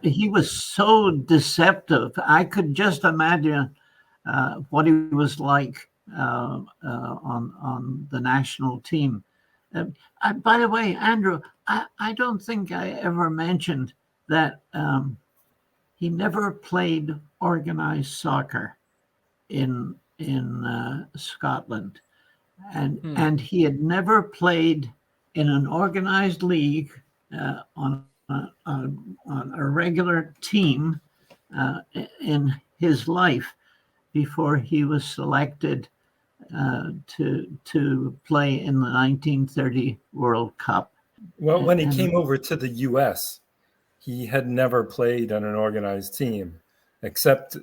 He was so deceptive. I could just imagine what he was like on the national team. By the way, Andrew, I don't think I ever mentioned that he never played organized soccer in Scotland, and he had never played in an organized league on a regular team in his life before he was selected to play in the 1930 World Cup. Well, when he came over to the U.S., he had never played on an organized team, except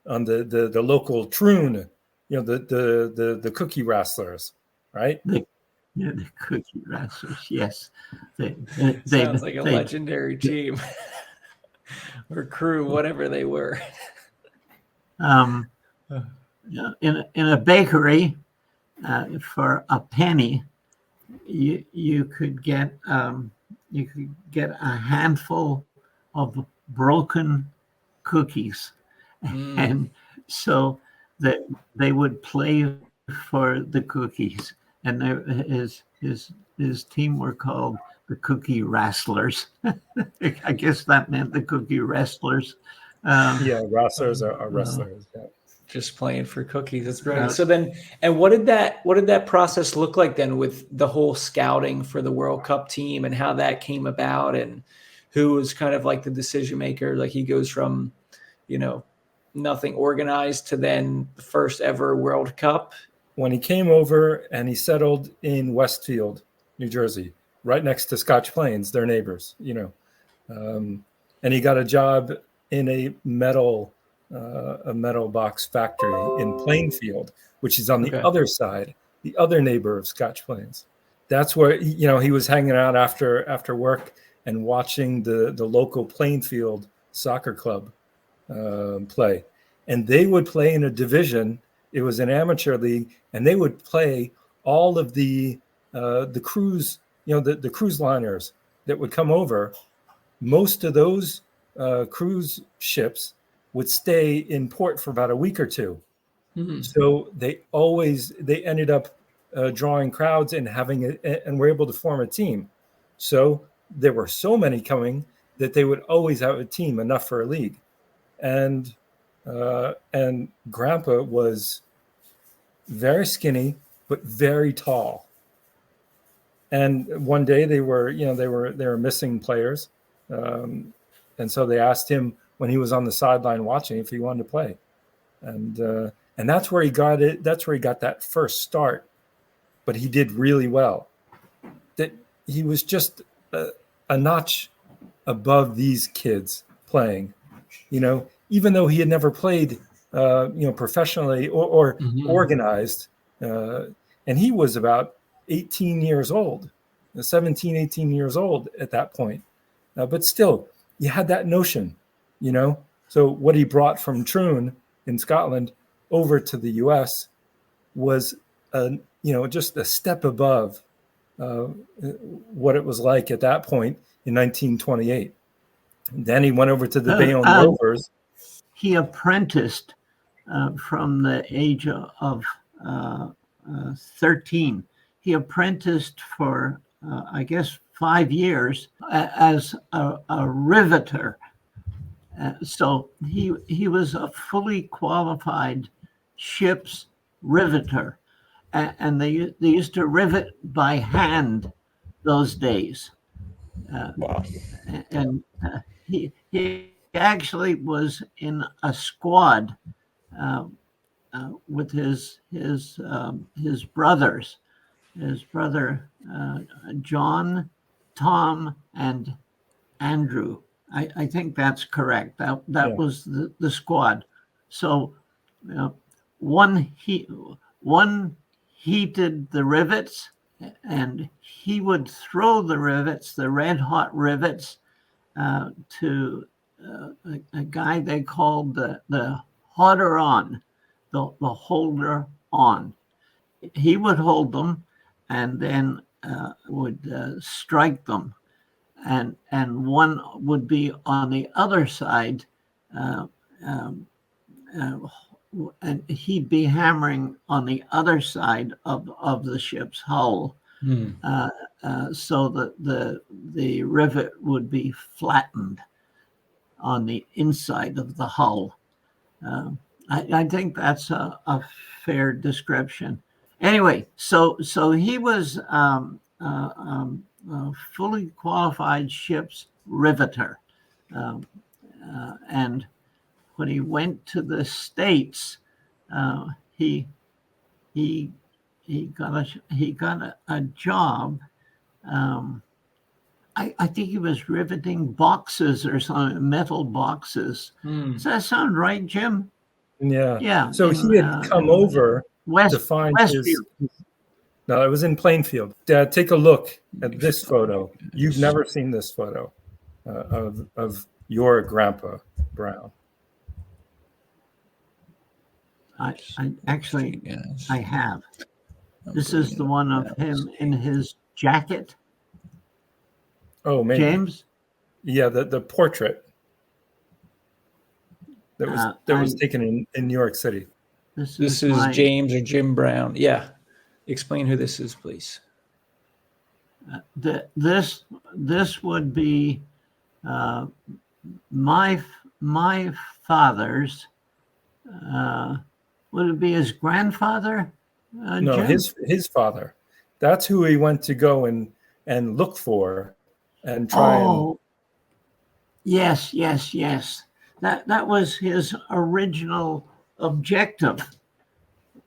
on the local Troon, the Cookie Wrestlers, right? The Cookie Wrestlers, yes. Sounds like a legendary team or crew, whatever they were. In a bakery, for a penny, you could get a handful of broken cookies, and so that they would play for the cookies, and his team were called the Cookie Wrestlers. I guess that meant the Cookie Wrestlers. Wrestlers are wrestlers. Yeah. Just playing for cookies. That's brilliant. So then, and what did that process look like then with the whole scouting for the World Cup team and how that came about and who was kind of like the decision maker? Like he goes from, nothing organized to then the first ever World Cup. When he came over and he settled in Westfield, New Jersey, right next to Scotch Plains, their neighbors, and he got a job in a metal box factory in Plainfield, which is on the other side, the other neighbor of Scotch Plains. That's where he was hanging out after work and watching the local Plainfield soccer club play, and they would play in a division. It was an amateur league, and they would play all of the cruise, the cruise liners that would come over. Most of those cruise ships would stay in port for about a week or two. Mm-hmm. So they ended up drawing crowds and and were able to form a team. So there were so many coming that they would always have a team, enough for a league. And Grandpa was very skinny but very tall. And one day they were missing players, and so they asked him when he was on the sideline watching if he wanted to play, and that's where he got it. That's where he got that first start. But he did really well. That he was just a notch above these kids playing. Even though he had never played, professionally or organized, and he was about 18 years old, 17, 18 years old at that point. But still, you had that notion, So what he brought from Troon in Scotland over to the U.S. was, just a step above what it was like at that point in 1928. And then he went over to the Bayonne Rovers. He apprenticed from the age of 13. He apprenticed for, 5 years as a riveter. So he was a fully qualified ship's riveter, and they used to rivet by hand those days. Wow. And he actually was in a squad uh, with his brothers, his brother John, Tom, and Andrew. I think that's correct. That Yeah. was the squad. So one heated the rivets, and he would throw the rivets, the red hot rivets, to a guy they called the hodder on, the holder on. He would hold them and then would strike them, and one would be on the other side, uh, um, uh, and he'd be hammering on the other side of the ship's hull, so that the rivet would be flattened on the inside of the hull. I think that's a fair description. Anyway, so he was a fully qualified ship's riveter, and when he went to the States, he got a job. I think he was riveting boxes or something, metal boxes. Does that sound right, Jim? Yeah. Yeah. So he had come over to find his. No, it was in Plainfield. Dad, take a look at this photo. You've never seen this photo of your grandpa Brown. I actually I have. This is the one of him in his jacket. Oh, maybe. James? Yeah, the portrait that was taken in New York City. This is James or Jim Brown. Yeah. Explain who this is, please. This would be my father's. Would it be his grandfather? No, Jim? his father. That's who he went to go and look for and try and. Yes. That was his original objective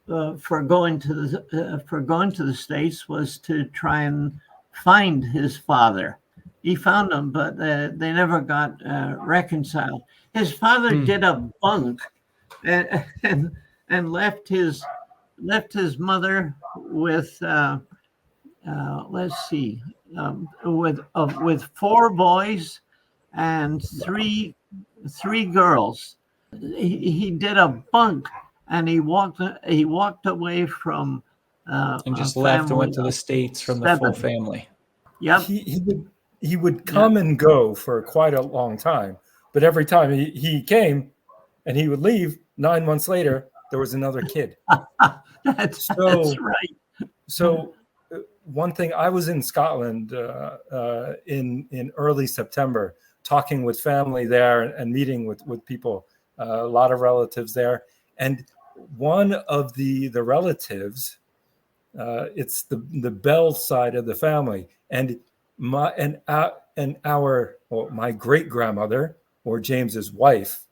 for going to the States, was to try and find his father. He found him, but they never got reconciled. His father did a bunk and left his mother with let's see, with 4 boys and three girls. He did a bunk, and he walked away from and just left and went to the States from the full family. Yep. He would come and go for quite a long time, but every time he came and he would leave, 9 months later there was another kid. That's right. So one thing, I was in Scotland in early September, talking with family there and meeting with people, a lot of relatives there. And one of the relatives, it's the Bell side of the family, and my great grandmother, or James's wife,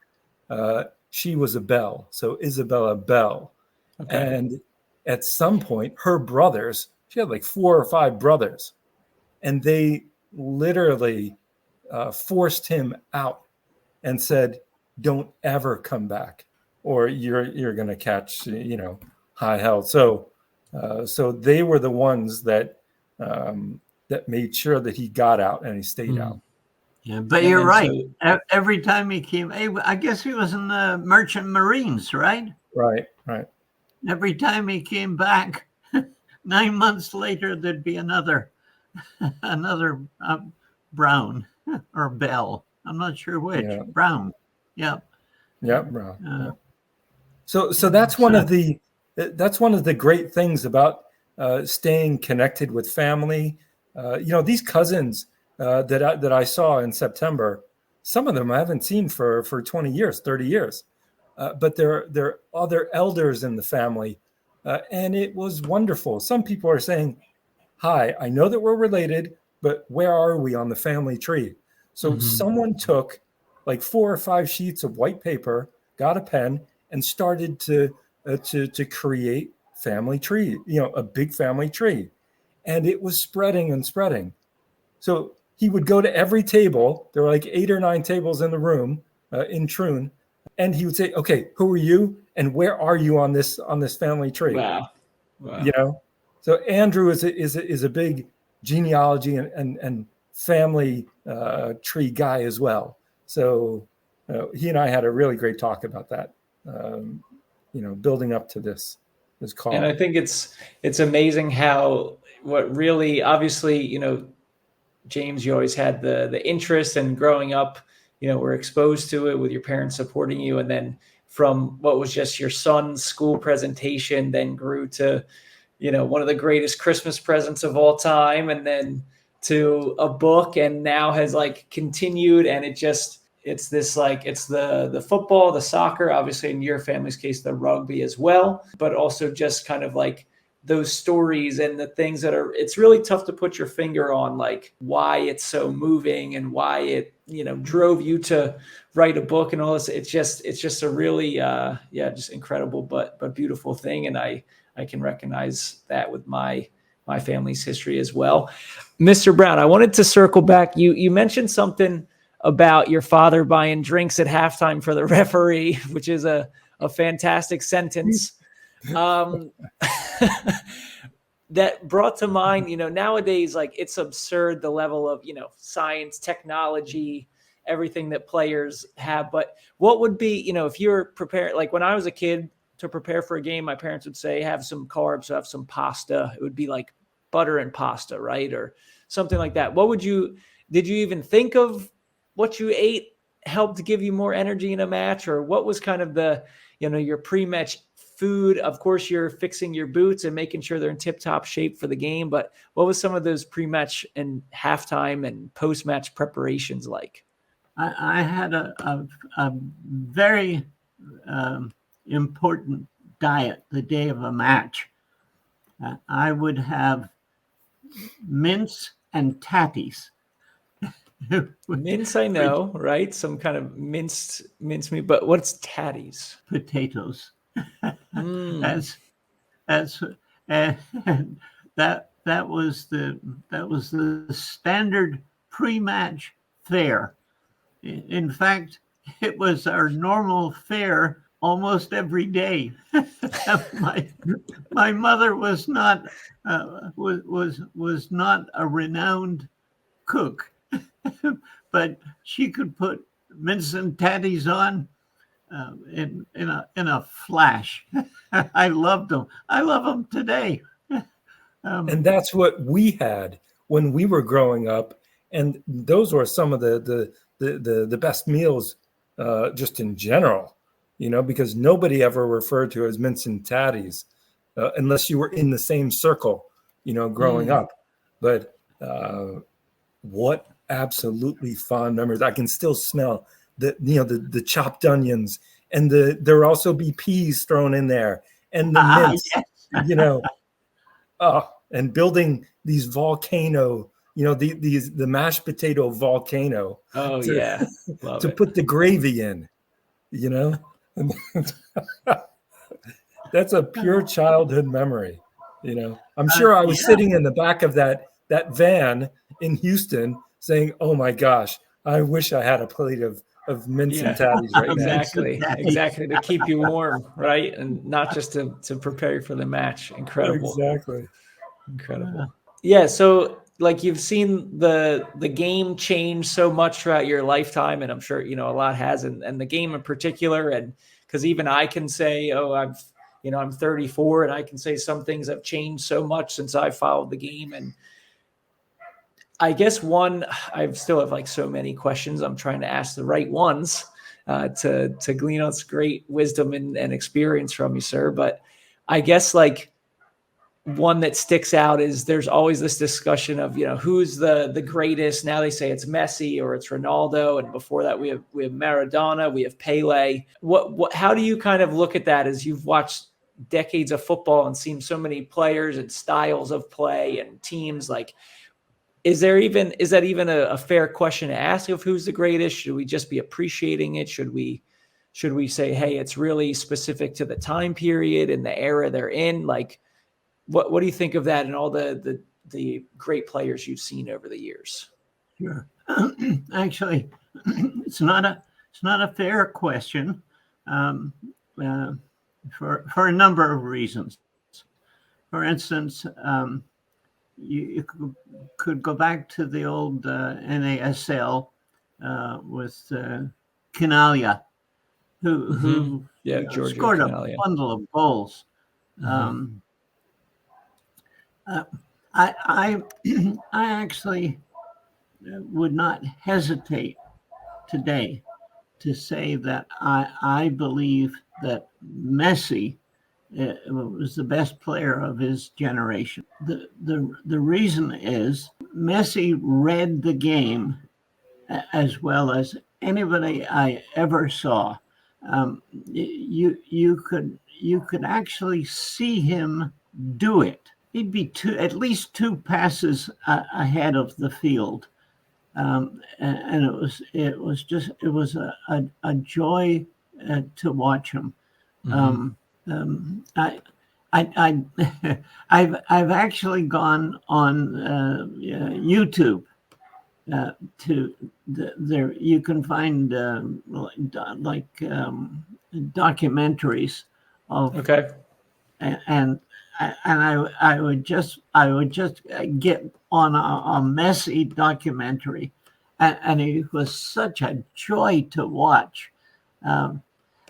she was a Bell, so Isabella Bell. Okay. And at some point, her brothers, she had like 4 or 5 brothers, and they literally forced him out and said, "Don't ever come back, or you're going to catch high hell." So they were the ones that made sure that he got out and he stayed out. Yeah, but you're right. Every time he came, I guess he was in the Merchant Marines, right? Right. Every time he came back, 9 months later, there'd be another Brown or Bell. I'm not sure which. Yeah. Brown. Yeah. Yeah, Brown. So that's one of the great things about staying connected with family. These cousins that I saw in September, some of them I haven't seen for 20 years, 30 years. But there are other elders in the family and it was wonderful. Some people are saying, hi, I know that we're related, but where are we on the family tree? So someone took like 4 or 5 sheets of white paper, got a pen, and started to create family tree, a big family tree. And it was spreading and spreading. So he would go to every table. There were like 8 or 9 tables in the room in Troon. And he would say, okay, who are you? And where are you on this family tree? Wow. So Andrew is a big genealogy and family tree guy as well. So he and I had a really great talk about that, building up to this call. And I think it's amazing how what really, obviously, James, you always had the interest, and growing up, were exposed to it with your parents supporting you. And then from what was just your son's school presentation, then grew to, one of the greatest Christmas presents of all time, and then to a book, and now has like continued. And it's this, like, it's the football, the soccer, obviously in your family's case, the rugby as well, but also just kind of like those stories and the things that it's really tough to put your finger on, like why it's so moving and why it, drove you to write a book and all this. It's just a really, just incredible, but beautiful thing. And I can recognize that with my family's history as well. Mr. Brown, I wanted to circle back. You mentioned something about your father buying drinks at halftime for the referee, which is a fantastic sentence. That brought to mind, nowadays, like, it's absurd, the level of, science, technology, everything that players have. But what would be, if you're prepared, like when I was a kid, to prepare for a game, my parents would say, have some carbs, have some pasta. It would be like butter and pasta, right? Or something like that. Did you even think of what you ate helped give you more energy in a match? Or what was kind of the, your pre-match food? Of course, you're fixing your boots and making sure they're in tip-top shape for the game, but what was some of those pre-match and halftime and post-match preparations like? I had a very important diet the day of a match. I would have mince and tatties. Mince, I know, right? Some kind of minced meat, but what's tatties? Potatoes. Mm. And that was the standard pre-match fare. In fact, it was our normal fare almost every day. my mother was not was not a renowned cook, but she could put mince and tatties on in a flash. I loved them. I love them today. And that's what we had when we were growing up, and those were some of the best meals, just in general. Because nobody ever referred to it as mince and tatties, unless you were in the same circle, growing up. But what absolutely fond memories! I can still smell the chopped onions, and there also be peas thrown in there, and the mince, yes. and building these volcano, the mashed potato volcano. Oh, to, yeah. Love to it. put the gravy in, That's a pure childhood memory. I'm sure I was sitting in the back of that van in Houston saying, oh my gosh, I wish I had a plate of mince and tatties right now. Exactly. To keep you warm, right? And not just to prepare you for the match. Incredible. Exactly. Incredible. Yeah. So, like, you've seen the game change so much throughout your lifetime, and I'm sure, a lot has, and the game in particular. And because even I can say, I'm 34, and I can say some things have changed so much since I followed the game. And I guess I still have like so many questions. I'm trying to ask the right ones to glean out great wisdom and experience from you, sir. But I guess, like, one that sticks out is there's always this discussion of, who's the greatest. Now they say it's Messi or it's Ronaldo. And before that, we have Maradona, we have Pele. How do you kind of look at that as you've watched decades of football and seen so many players and styles of play and teams, like, is that even a fair question to ask of who's the greatest? Should we just be appreciating it? Should we say, hey, it's really specific to the time period and the era they're in? Like, what do you think of that and all the great players you've seen over the years? Sure. Actually, it's not a fair question for a number of reasons. For instance, you could go back to the old NASL with Canalia, who scored Canalia. a bundle of goals. I actually would not hesitate today to say that I believe that Messi was the best player of his generation. The reason is Messi read the game as well as anybody I ever saw. You could actually see him do it. He'd be at least two passes ahead of the field. And it was a joy to watch him. I've actually gone on YouTube to there. You can find documentaries of and I would just get on a Messi documentary, and it was such a joy to watch.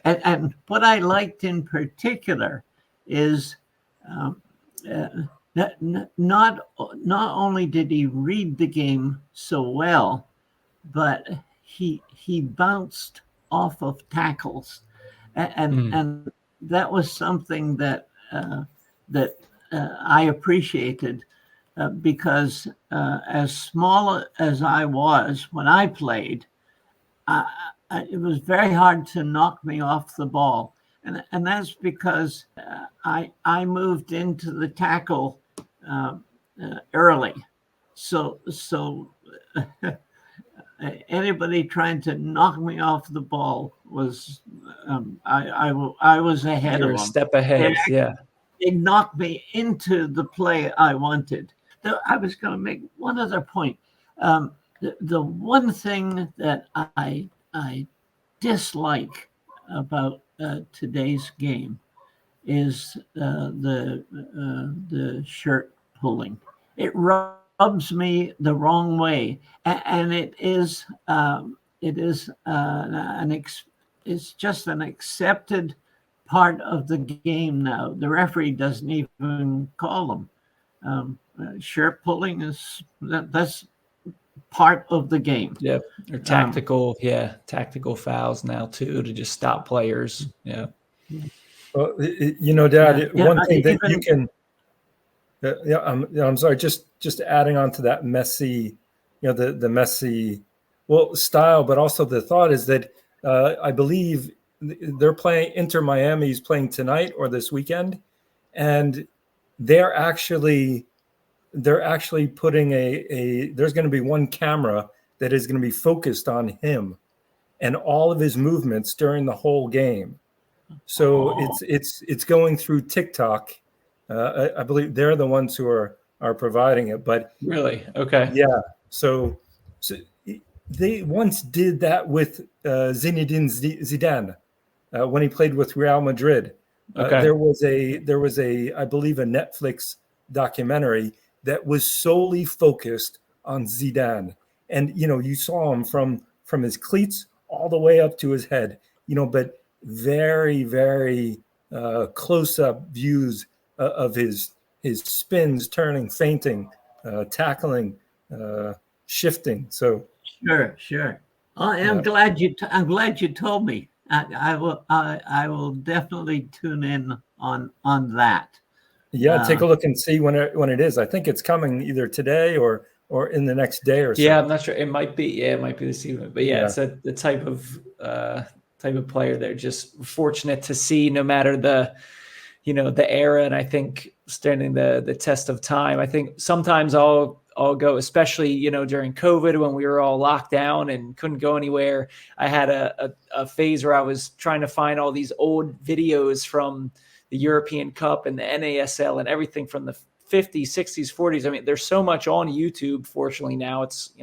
And what I liked in particular is not only did he read the game so well, but he bounced off of tackles, and that was something that I appreciated because as small as I was when I played, it was very hard to knock me off the ball. And that's because I moved into the tackle early. So anybody trying to knock me off the ball was I was ahead of them. A step ahead, yeah. It knocked me into the play I wanted. I was going to make one other point. The one thing that I dislike about today's game is the shirt pulling. It rubs me the wrong way, and it's just an accepted part of the game now. The referee doesn't even call them. Shirt pulling that's part of the game. Yeah, or tactical fouls now too to just stop players. Yeah. Well, Dad, one thing that you can. I'm sorry. Just adding on to that Messi, the Messi, style, but also the thought is that I believe they're playing Inter Miami's playing tonight or this weekend, and they're actually putting there's going to be one camera that is going to be focused on him and all of his movements during the whole game. So it's going through TikTok. I believe they're the ones who are providing it. But really, okay, yeah. So they once did that with Zinedine Zidane when he played with Real Madrid. There was a I believe a Netflix documentary that was solely focused on Zidane, and you saw him from his cleats all the way up to his head. But very, very close-up views of his spins, turning, feinting, tackling, shifting. So sure. I'm glad you told me. I will definitely tune in on that. Yeah, take a look and see when it is. I think it's coming either today or in the next day or so. Yeah, I'm not sure. It might be. Yeah, it might be this evening. But it's the type of player they're just fortunate to see. No matter the the era, and I think standing the test of time. I think sometimes I'll go, especially during COVID when we were all locked down and couldn't go anywhere. I had a phase where I was trying to find all these old videos from the European Cup and the NASL and everything from the 50s, 60s, 40s. I mean, there's so much on YouTube. Fortunately, now it's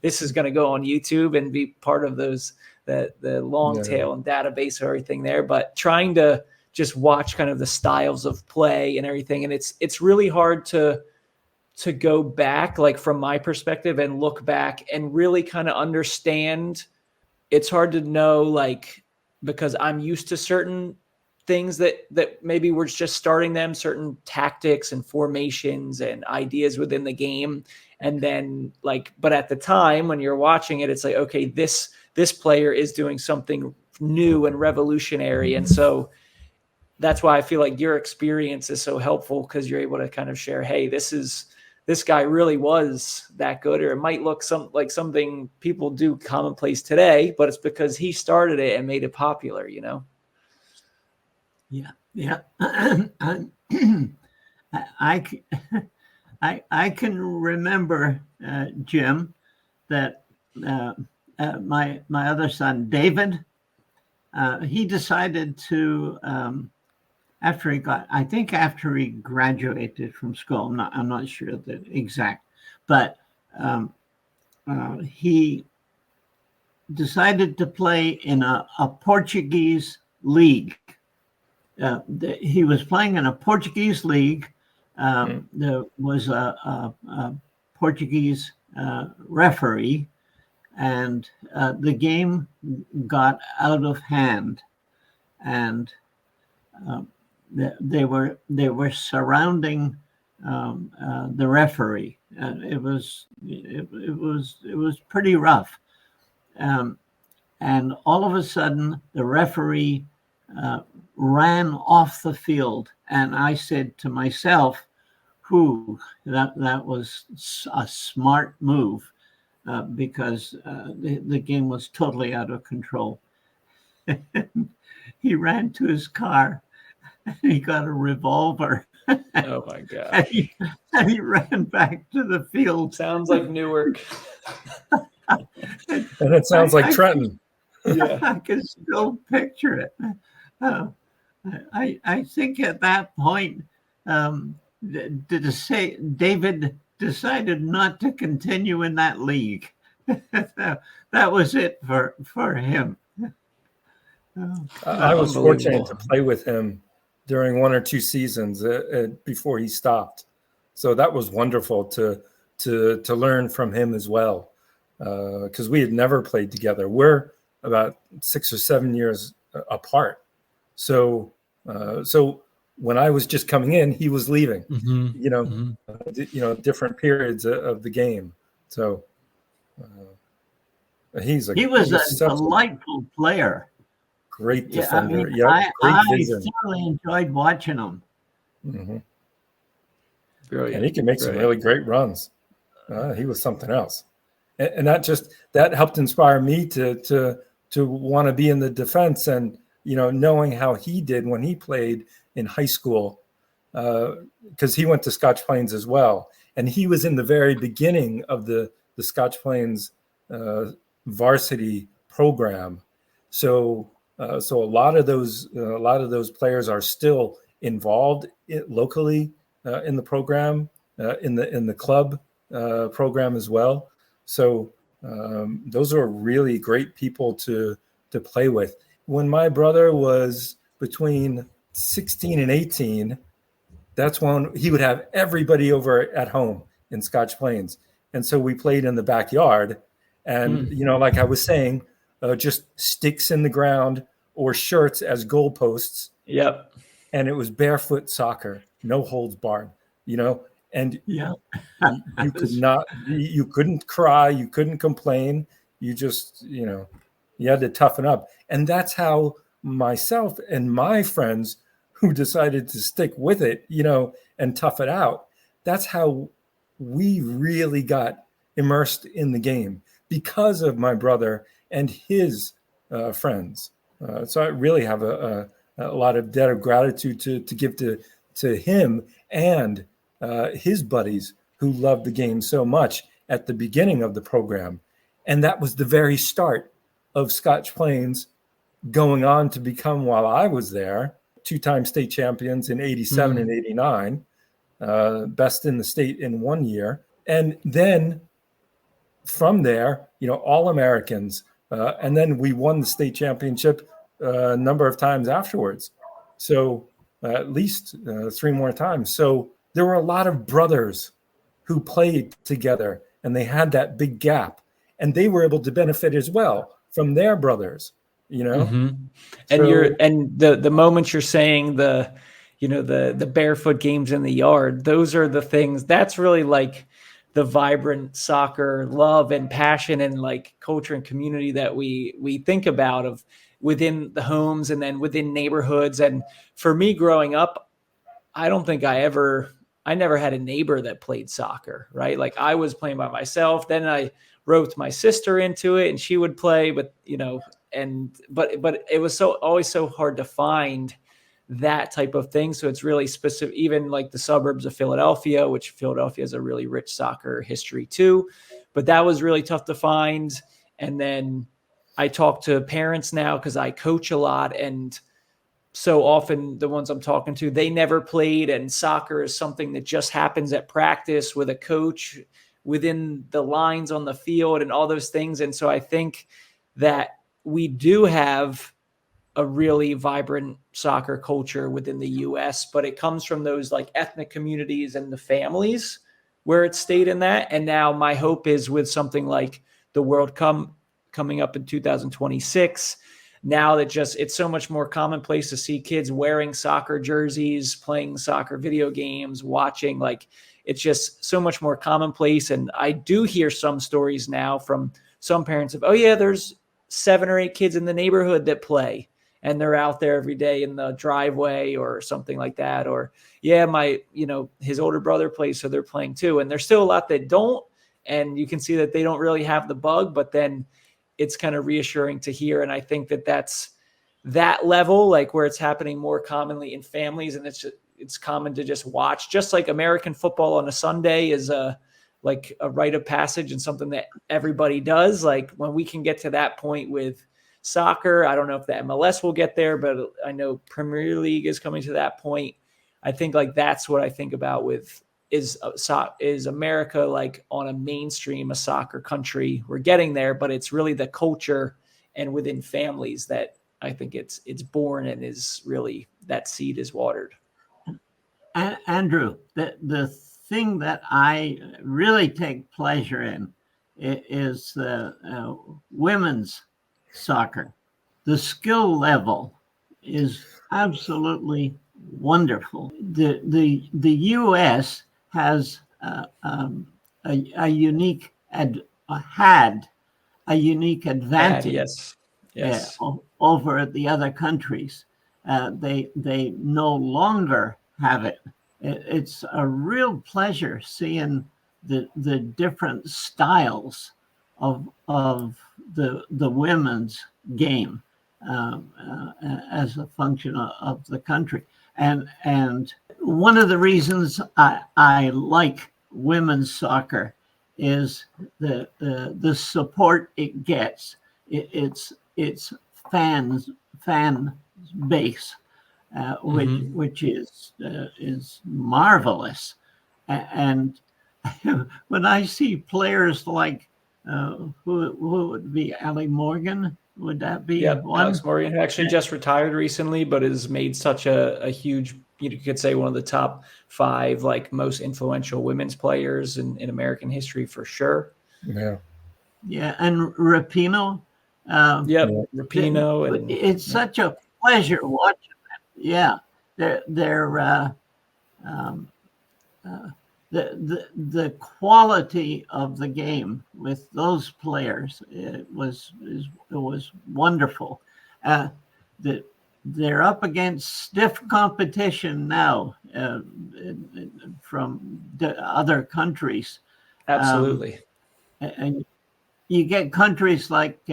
this is going to go on YouTube and be part of those the long tail and database of everything there. But trying to just watch kind of the styles of play and everything, and it's really hard to go back, like from my perspective, and look back and really kind of understand. It's hard to know, like, because I'm used to certain things that maybe we're just starting them, certain tactics and formations and ideas within the game. And then but at the time when you're watching it, it's like, okay, this player is doing something new and revolutionary. And so that's why I feel like your experience is so helpful, because you're able to kind of share, hey, this guy really was that good, or it might look like something people do commonplace today, but it's because he started it and made it popular, Yeah. I can remember, Jim, that my other son, David, he decided to, after he graduated from school, I'm not sure the exact, but he decided to play in a Portuguese league. He was playing in a Portuguese league. There was a Portuguese referee, and the game got out of hand, and they were surrounding the referee. It was pretty rough, and all of a sudden the referee ran off the field, and I said to myself, that was a smart move, because the game was totally out of control. He ran to his car and he got a revolver. Oh my God. And he ran back to the field. Sounds like Newark. And it sounds like Trenton. Yeah, I can still picture it. I think at that point, David decided not to continue in that league. That was it for him. I was fortunate to play with him during 1 or 2 seasons before he stopped, so that was wonderful to learn from him as well, because we had never played together. We're about 6 or 7 years apart, so when I was just coming in, he was leaving. Different periods of the game. So he was a delightful player. Great defender. I thoroughly enjoyed watching him. Mm-hmm. Brilliant. And he can make some really great runs. He was something else, and that helped inspire me to want to be in the defense. And knowing how he did when he played in high school, because he went to Scotch Plains as well, and he was in the very beginning of the Scotch Plains varsity program. So a lot of those players are still involved locally in the program, in the club program as well. So those are really great people to play with. When my brother was between 16 and 18, that's when he would have everybody over at home in Scotch Plains, and so we played in the backyard. And like I was saying, just sticks in the ground or shirts as goalposts. Yep. And it was barefoot soccer, no holds barred, and you couldn't cry, you couldn't complain. You just, you had to toughen up. And that's how myself and my friends who decided to stick with it, and tough it out, that's how we really got immersed in the game, because of my brother and his friends. So I really have a a lot of debt of gratitude to give to him and his buddies who loved the game so much at the beginning of the program. And that was the very start of Scotch Plains going on to become, while I was there, 2-time state champions in 87 and 89, best in the state in one year. And then from there, all Americans. And then we won the state championship a number of times afterwards. So at least 3 more times. So there were a lot of brothers who played together, and they had that big gap, and they were able to benefit as well from their brothers, And So- the moments you're saying the barefoot games in the yard, those are the things that's really like the vibrant soccer love and passion and like culture and community that we think about of within the homes and then within neighborhoods. And for me growing up, I don't think I never had a neighbor that played soccer, right? Like I was playing by myself. Then I roped my sister into it and she would play, but but it was always so hard to find that type of thing. So it's really specific, even like the suburbs of Philadelphia, which Philadelphia has a really rich soccer history too, but that was really tough to find. And then I talk to parents now because I coach a lot, and so often the ones I'm talking to, they never played, and soccer is something that just happens at practice with a coach within the lines on the field and all those things. And so I think that we do have a really vibrant soccer culture within the US, but it comes from those like ethnic communities and the families where it stayed in that. And now my hope is with something like the World Cup coming up in 2026, now that it's so much more commonplace to see kids wearing soccer jerseys, playing soccer video games, watching, like it's just so much more commonplace. And I do hear some stories now from some parents of, oh yeah, there's 7 or 8 kids in the neighborhood that play and they're out there every day in the driveway or something like that. Or yeah, his older brother plays, so they're playing too. And there's still a lot that don't, and you can see that they don't really have the bug, but then it's kind of reassuring to hear. And I think that's that level, like where it's happening more commonly in families, and it's common to just watch, just like American football on a Sunday is a rite of passage and something that everybody does. Like when we can get to that point with soccer, I don't know if the MLS will get there, but I know Premier League is coming to that point. I think like that's what I think about with is America like on a mainstream, a soccer country. We're getting there, but it's really the culture and within families that I think it's born and is really that seed is watered. Andrew, the thing that I really take pleasure in is the women's soccer. The skill level is absolutely wonderful. The U.S. has a unique had a unique advantage yes. over the other countries. They no longer have it. It's a real pleasure seeing the different styles of the women's game as a function of the country. And one of the reasons I like women's soccer is the support it gets. It's fan base, which is marvelous. And when I see players like who would be Ali Morgan? Would that be one? Alex Morgan, who actually just retired recently, but has made such a huge, you could say one of the top 5 like most influential women's players in American history for sure. Yeah, and Rapinoe. Rapinoe. And it's such a pleasure watching that. Yeah, the quality of the game with those players was wonderful. They're up against stiff competition now from the other countries. Absolutely. And you get countries like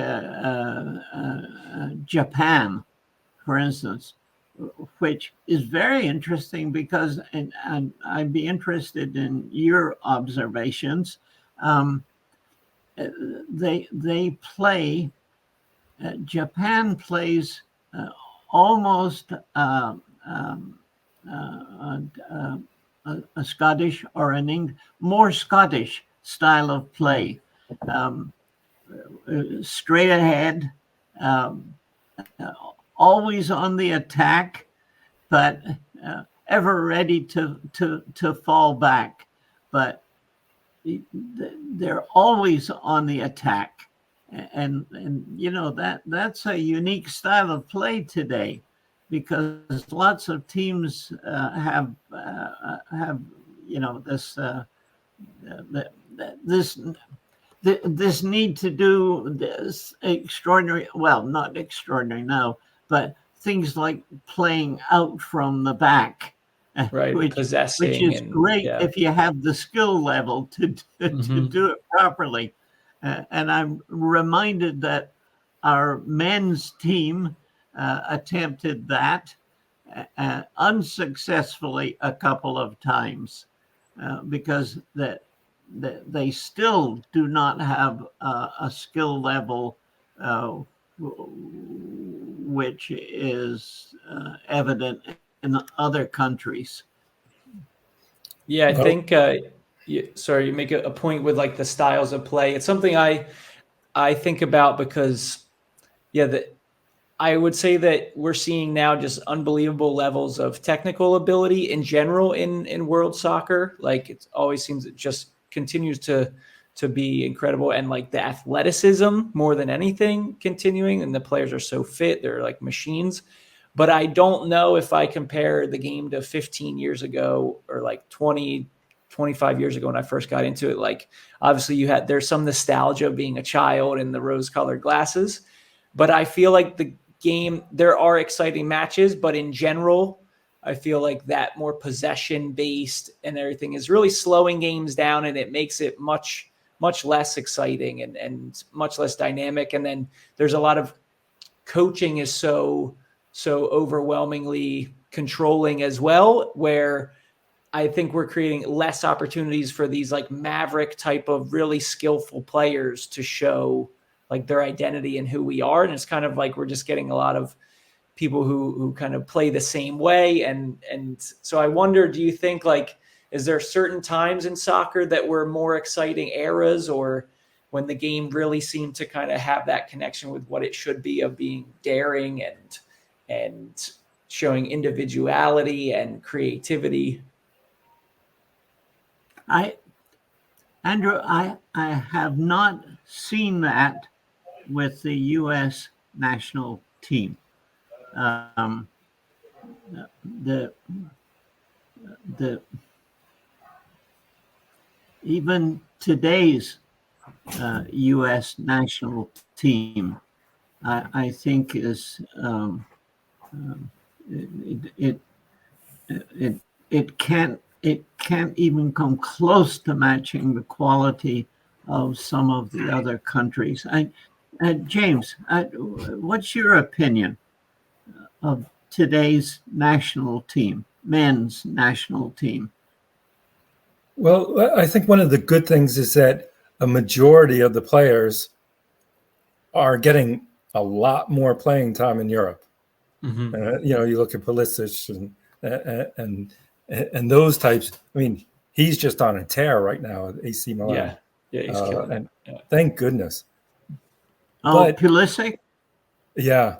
Japan, for instance, which is very interesting because, and I'd be interested in your observations. They play. Japan plays almost a Scottish or more Scottish style of play, straight ahead, always on the attack, but ever ready to fall back. But they're always on the attack, and that's a unique style of play today, because lots of teams have this need to do this extraordinary, well, not extraordinary now, but things like playing out from the back, right? which Possessing, is great if you have the skill level to do it properly. And I'm reminded that our men's team attempted that unsuccessfully a couple of times, because they still do not have a skill level which is evident in other countries. Yeah, I think. Sorry, you make a point with like the styles of play. It's something I think about because, I would say that we're seeing now just unbelievable levels of technical ability in general in world soccer. Like, it always seems it just continues to be incredible, and like the athleticism more than anything continuing, and the players are so fit, they're like machines. But I don't know if I compare the game to 15 years ago or like 20, 25 years ago when I first got into it. Like, obviously there's some nostalgia of being a child and the rose-colored glasses, but I feel like the game, there are exciting matches, but in general, I feel like that more possession-based and everything is really slowing games down, and it makes it much, much less exciting and much less dynamic. And then there's a lot of coaching is so overwhelmingly controlling as well, where I think we're creating less opportunities for these like maverick type of really skillful players to show like their identity and who we are. And it's kind of like we're just getting a lot of people who kind of play the same way. And so I wonder, do you think, like, is there certain times in soccer that were more exciting eras, or when the game really seemed to kind of have that connection with what it should be, of being daring and showing individuality and creativity? Andrew, I have not seen that with the U.S. national team. Even today's U.S. national team, I think is it can't even come close to matching the quality of some of the other countries. James, what's your opinion of today's national team, men's national team? Well, I think one of the good things is that a majority of the players are getting a lot more playing time in Europe. Mm-hmm. You look at Pulisic and those types. I mean, he's just on a tear right now at AC Milan. Yeah, he's killing it. And thank goodness. But Pulisic. Yeah.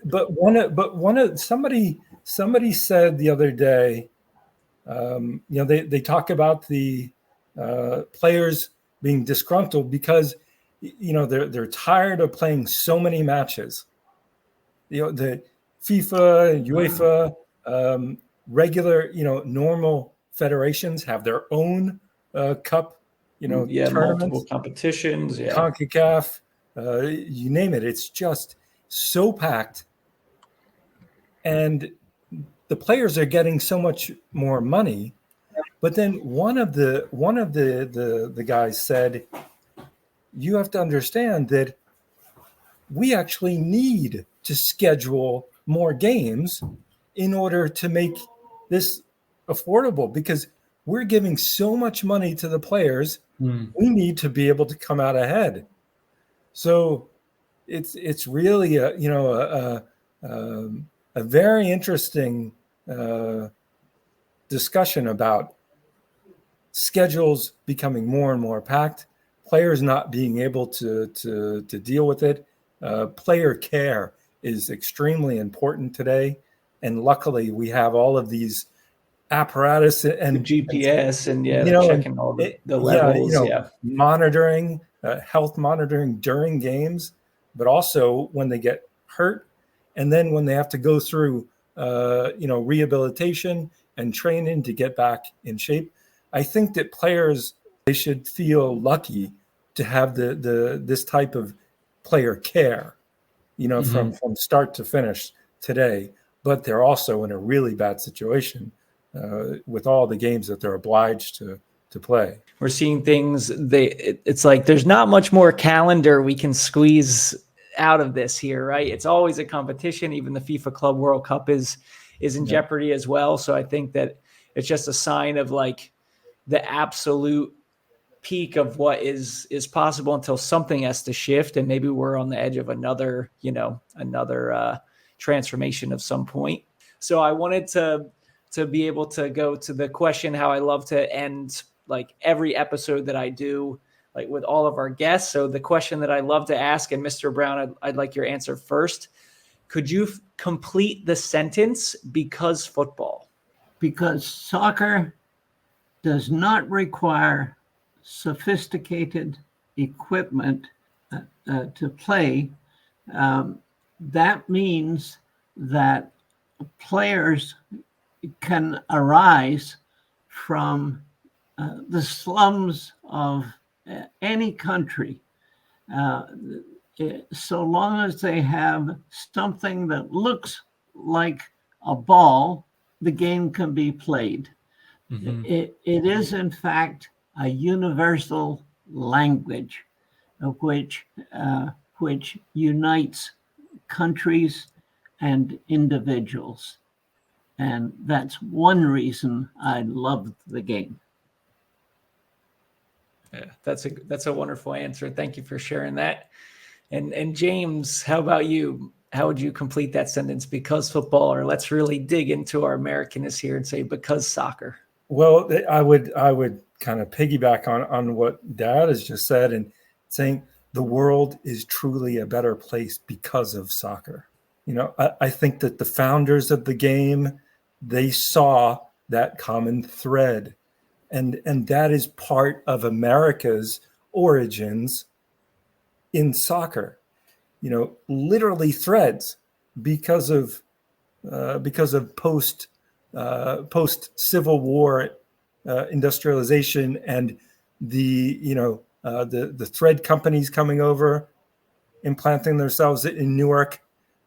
But somebody said the other day, they talk about the players being disgruntled because they're tired of playing so many matches. The FIFA and UEFA, regular normal federations have their own cup tournaments, multiple competitions, CONCACAF, you name it. It's just so packed, and the players are getting so much more money. But then one of the guys said, you have to understand that we actually need to schedule more games in order to make this affordable, because we're giving so much money to the players. We need to be able to come out ahead. So it's really a very interesting discussion about schedules becoming more and more packed, players not being able to deal with it. Player care is extremely important today, and luckily we have all of these apparatus and The GPS and checking all the yeah, levels, monitoring, health monitoring during games, but also when they get hurt, and then when they have to go through rehabilitation and training to get back in shape. I think that players, they should feel lucky to have this type of player care, from start to finish today. But they're also in a really bad situation with all the games that they're obliged to play. We're seeing things. It's like there's not much more calendar we can squeeze out of this here, right? It's always a competition. Even the FIFA Club World Cup is in jeopardy as well. So I think that it's just a sign of like the absolute peak of what is possible until something has to shift, and maybe we're on the edge of another transformation of some point. So I wanted to be able to go to the question how I love to end like every episode that I do, like with all of our guests. So the question that I love to ask, and Mr. Brown, I'd like your answer first. Could you complete the sentence, because football? Because soccer does not require sophisticated equipment to play. That means that players can arise from the slums of any country, so long as they have something that looks like a ball, the game can be played. It is, in fact, a universal language which unites countries and individuals. And that's one reason I love the game. Yeah, that's a wonderful answer. Thank you for sharing that. And James, how about you? How would you complete that sentence? Because football, or let's really dig into our Americanness here and say because soccer. Well, I would kind of piggyback on what Dad has just said, and saying the world is truly a better place because of soccer. I think that the founders of the game, they saw that common thread, and that is part of America's origins in soccer. Literally threads because of post Civil War industrialization, and the thread companies coming over, implanting themselves in Newark,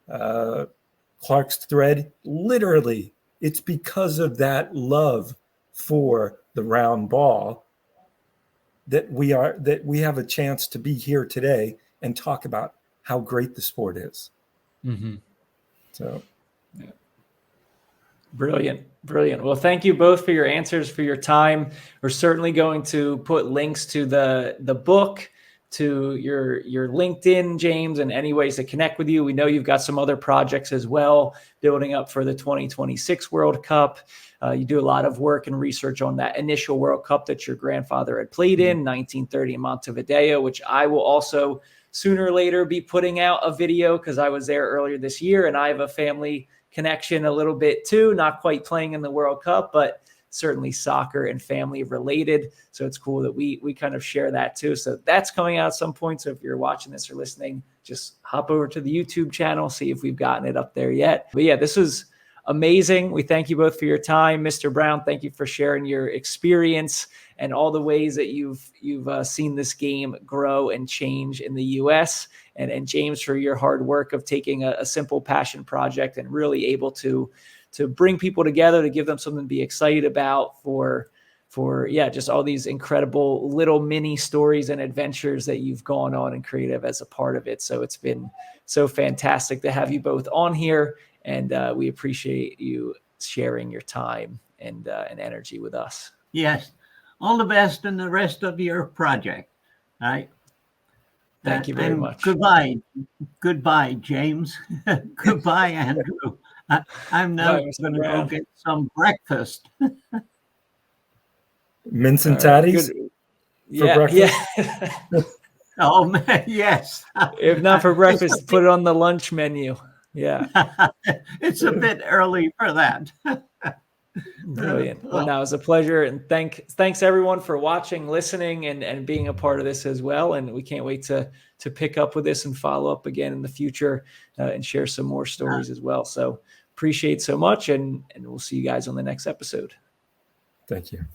Clark's thread. Literally, it's because of that love for the round ball that we have a chance to be here today and talk about how great the sport is. So, yeah. Brilliant. Well, thank you both for your answers, for your time. We're certainly going to put links to the book, to your LinkedIn, James, and any ways to connect with you. We know you've got some other projects as well, building up for the 2026 World Cup. You do a lot of work and research on that initial World Cup that your grandfather had played in 1930 in Montevideo, which I will also sooner or later be putting out a video, because I was there earlier this year and I have a family connection a little bit too, not quite playing in the World Cup, but certainly soccer and family related. So it's cool that we kind of share that too. So that's coming out at some point. So if you're watching this or listening, just hop over to the YouTube channel, see if we've gotten it up there yet. But yeah, this was amazing. We thank you both for your time. Mr. Brown, thank you for sharing your experience and all the ways that you've seen this game grow and change in the US. And James, for your hard work of taking a simple passion project and really able to bring people together, to give them something to be excited about for just all these incredible little mini stories and adventures that you've gone on and creative as a part of it. So it's been so fantastic to have you both on here And we appreciate you sharing your time and energy with us. Yes. All the best in the rest of your project. All right. Thank you very much. Goodbye. Goodbye, James. Goodbye, Andrew. I'm now Bye, Mr. going to go Brown. get some breakfast. Mince and All right, tatties good. for breakfast. Yeah. Oh, man, yes. If not for breakfast, put it on the lunch menu. Yeah. It's a bit early for that. Brilliant. Well, no, it was a pleasure. And thanks everyone for watching, listening, and being a part of this as well. And we can't wait to pick up with this and follow up again in the future and share some more stories as well. So appreciate so much. And we'll see you guys on the next episode. Thank you.